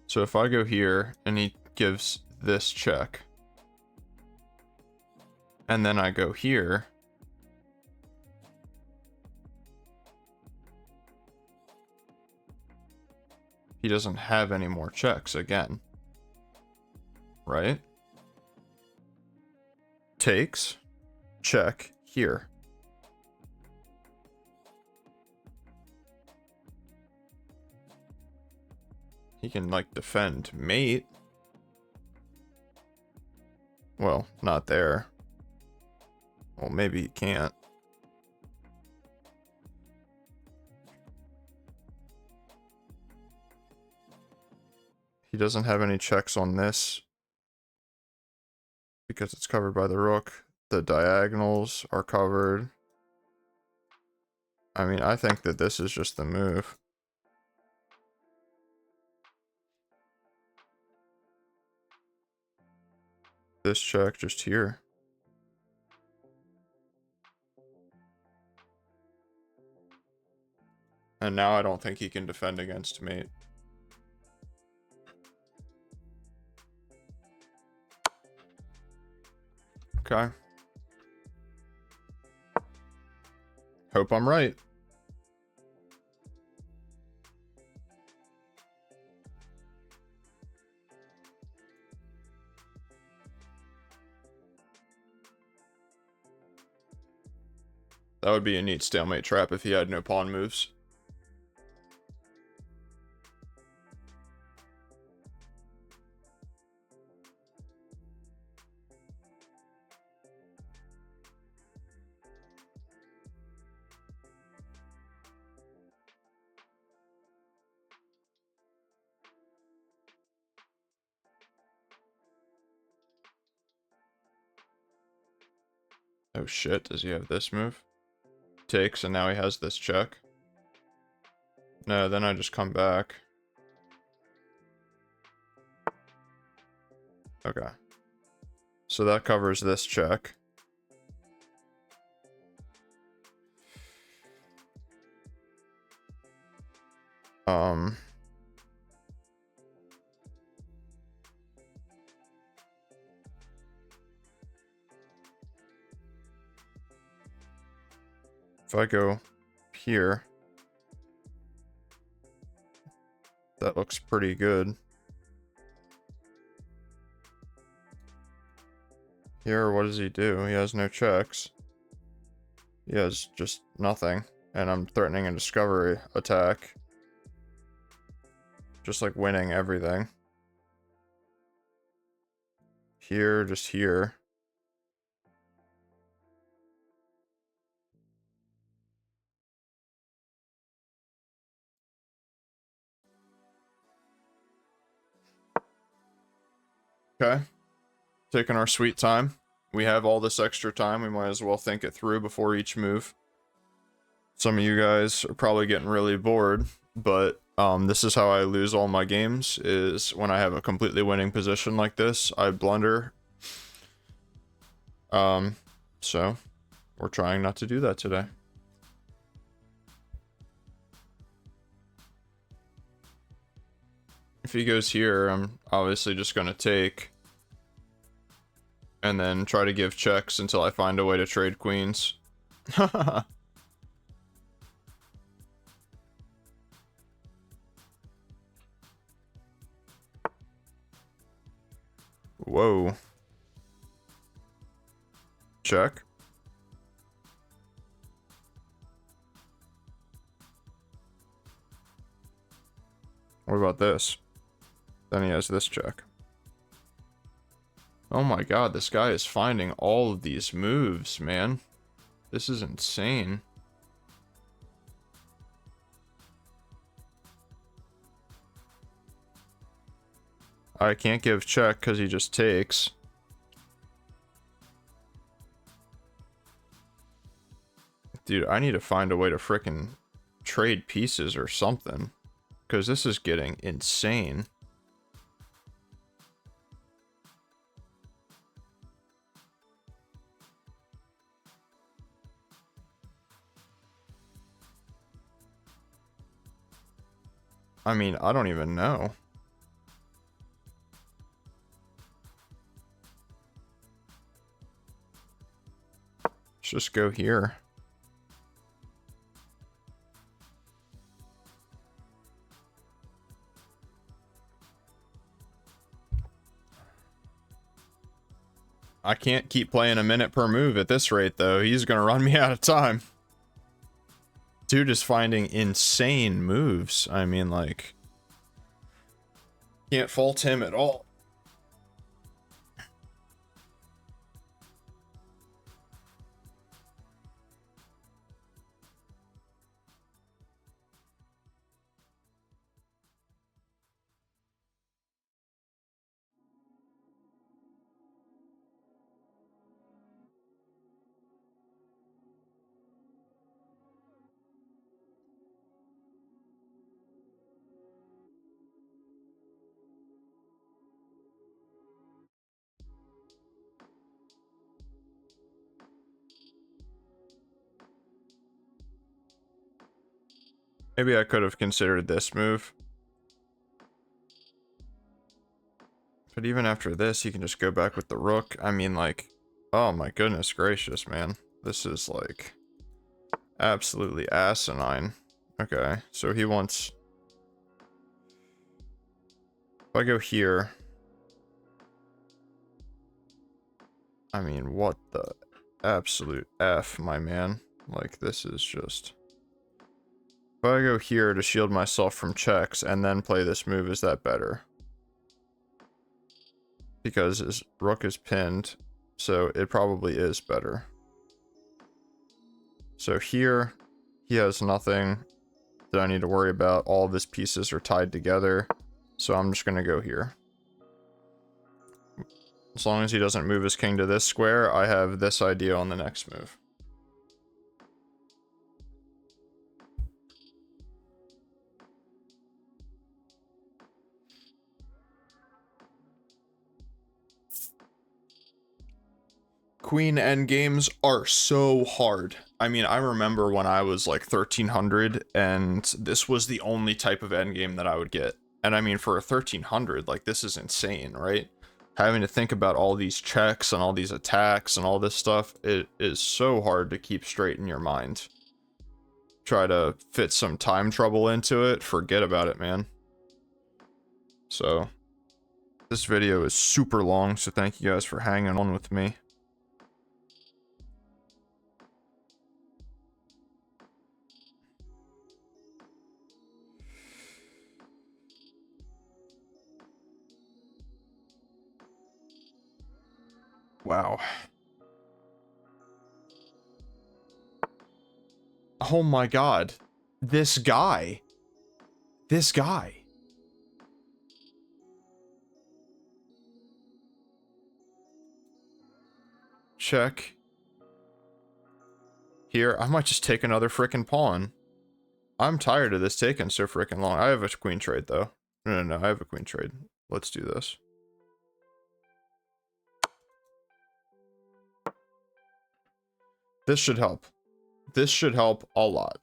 So if I go here and he gives this check, and then I go here, he doesn't have any more checks again, right? Takes, check here. He can, like, defend mate. Well, not there. Well, maybe he can't. He doesn't have any checks on this because it's covered by the rook. The diagonals are covered. I mean, I think that this is just the move. This check just here. And now I don't think he can defend against mate. Okay. Hope I'm right. That would be a neat stalemate trap if he had no pawn moves. Oh shit, does he have this move? Takes, and now he has this check. No, then I just come back. Okay. So that covers this check. If I go here, that looks pretty good. Here, what does he do? He has no checks. He has just nothing. And I'm threatening a discovery attack. Just like winning everything. Here, just here. Okay. Taking our sweet time. We have all this extra time. We might as well think it through before each move. Some of you guys are probably getting really bored, but this is how I lose all my games, is when I have a completely winning position like this, I blunder. So we're trying not to do that today. If he goes here, I'm obviously just going to take and then try to give checks until I find a way to trade queens. Whoa. Check. What about this? Then he has this check. Oh my god, this guy is finding all of these moves, man. This is insane. I can't give check because he just takes. Dude, I need to find a way to frickin' trade pieces or something. Because this is getting insane. I mean, I don't even know. Let's just go here. I can't keep playing a minute per move at this rate, though. He's gonna run me out of time. Dude is finding insane moves. I mean, like, can't fault him at all. Maybe I could have considered this move. But even after this, you can just go back with the rook. I mean, like, oh my goodness gracious, man. This is, like, absolutely asinine. Okay, so he wants... If I go here... I mean, what the absolute F, my man. Like, this is just... If I go here to shield myself from checks and then play this move, is that better? Because his rook is pinned, so it probably is better. So here, he has nothing that I need to worry about. All of his pieces are tied together, so I'm just going to go here. As long as he doesn't move his king to this square, I have this idea on the next move. Queen endgames are so hard. I mean, I remember when I was like 1300 and this was the only type of endgame that I would get. And I mean, for a 1300, like, this is insane, right? Having to think about all these checks and all these attacks and all this stuff, it is so hard to keep straight in your mind. Try to fit some time trouble into it, forget about it, man. So, this video is super long, so thank you guys for hanging on with me. Wow. Oh my god. This guy. This guy. Check. Here, I might just take another frickin' pawn. I'm tired of this taking so frickin' long. I have a queen trade, though. No, I have a queen trade. Let's do this. This should help. This should help a lot.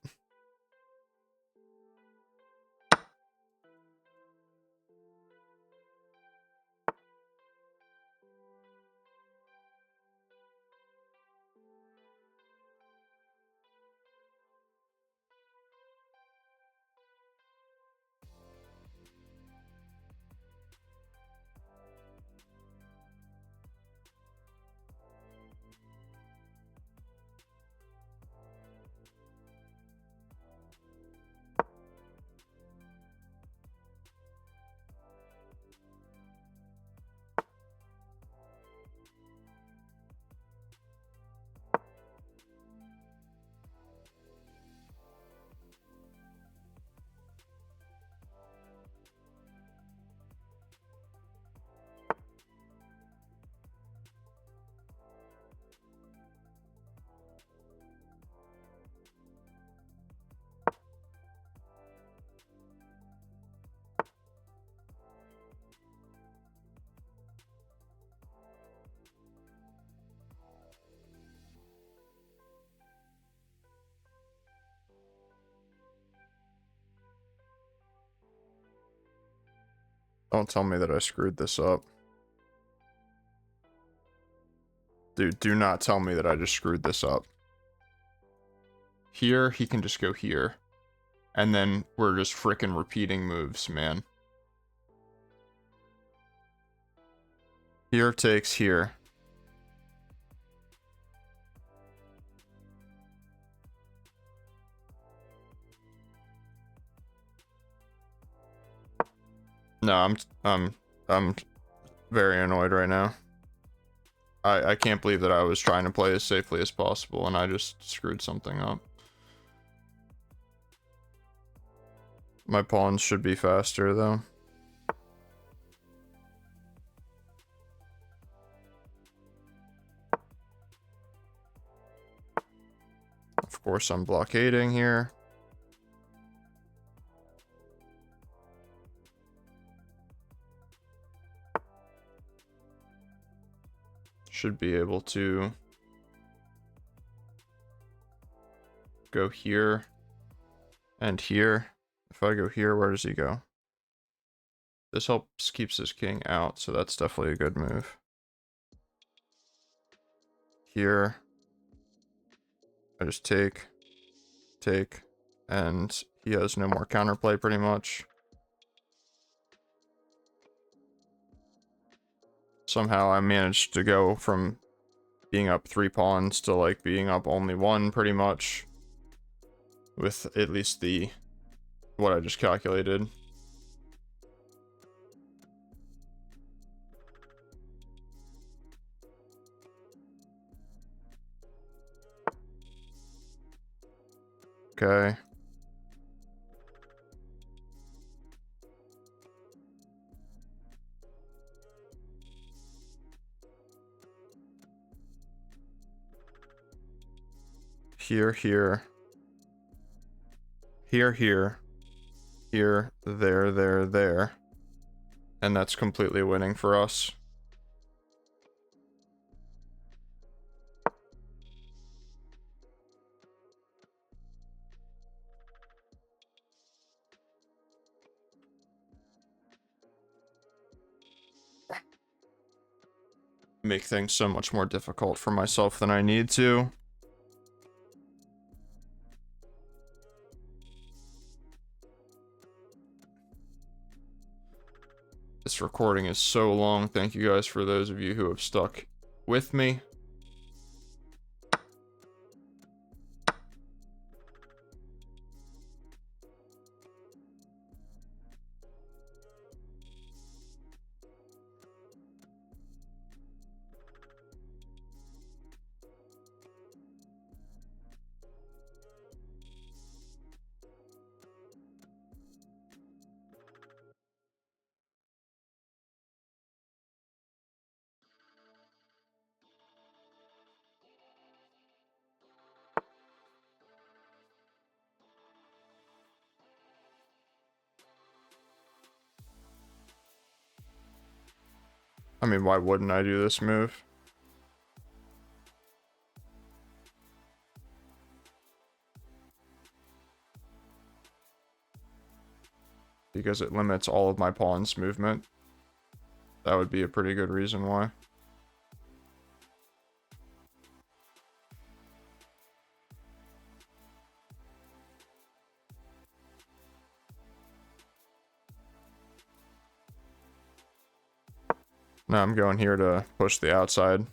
Don't tell me that I screwed this up. Dude, do not tell me that I just screwed this up. Here, he can just go here. And then we're just frickin' repeating moves, man. Here takes here. No, I'm very annoyed right now. I can't believe that I was trying to play as safely as possible and I just screwed something up. My pawns should be faster though. Of course I'm blockading here. Should be able to go here and here. If I go here, where does he go? This helps keeps his king out, so that's definitely a good move. Here. I just take, and he has no more counterplay pretty much. Somehow I managed to go from being up 3 pawns to like being up only 1 pretty much. With at least what I just calculated. Okay. Here, here. Here, here. Here, there, there, there. And that's completely winning for us. Make things so much more difficult for myself than I need to. This recording is so long. Thank you guys for those of you who have stuck with me. I mean, why wouldn't I do this move? Because it limits all of my pawns' movement. That would be a pretty good reason why. Now I'm going here to push the outside.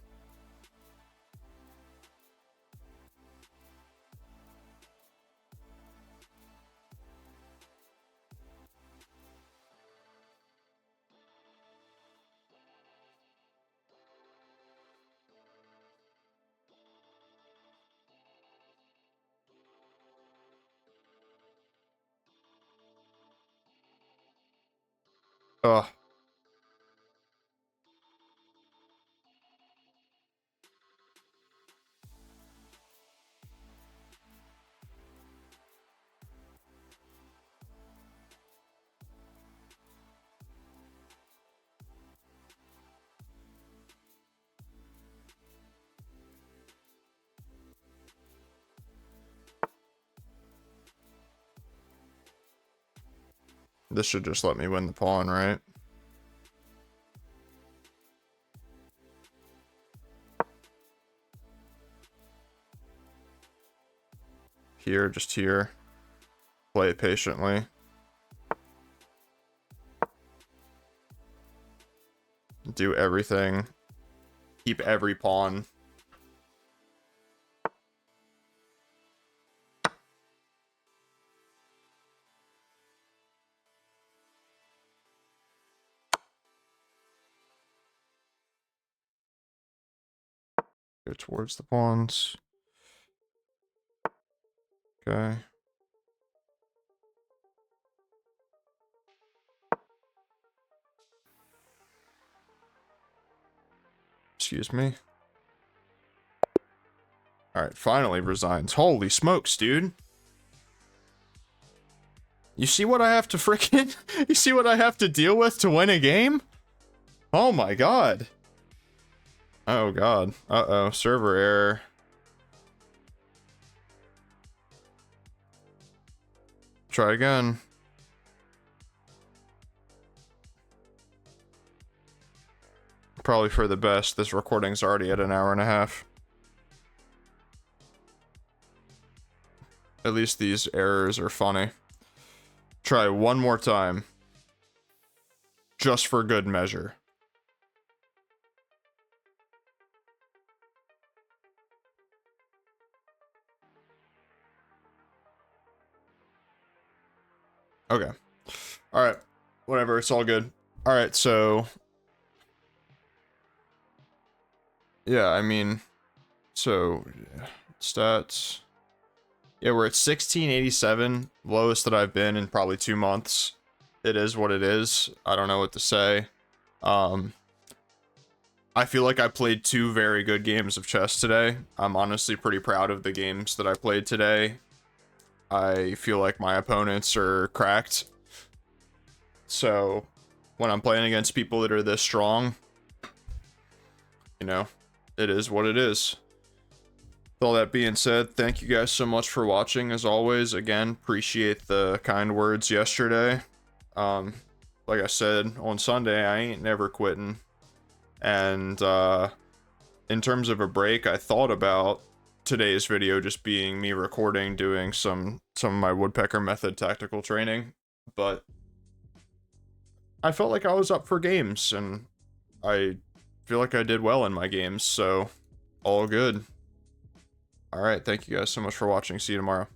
Ugh. This should just let me win the pawn, right? Here, just here. Play it patiently. Do everything. Keep every pawn. Go towards the pawns. Okay. Excuse me. Alright, finally resigns. Holy smokes, dude. You see what I have to frickin'... You see what I have to deal with to win a game? Oh my god. Oh god. Uh-oh, server error. Try again. Probably for the best. This recording's already at an hour and a half. At least these errors are funny. Try one more time. Just for good measure. Okay. Alright. Whatever, it's all good. Alright, so... Yeah, I mean... So... Stats... Yeah, we're at 1687. Lowest that I've been in probably 2 months. It is what it is. I don't know what to say. I feel like I played 2 very good games of chess today. I'm honestly pretty proud of the games that I played today. I feel like my opponents are cracked. So, when I'm playing against people that are this strong, you know, it is what it is. With all that being said, thank you guys so much for watching. As always, again, appreciate the kind words yesterday. Like I said, on Sunday, I ain't never quitting. And, in terms of a break, I thought about today's video just being me recording, doing some of my woodpecker method tactical training, but I felt like I was up for games, and I feel like I did well in my games, so all good. Alright, thank you guys so much for watching. See you tomorrow.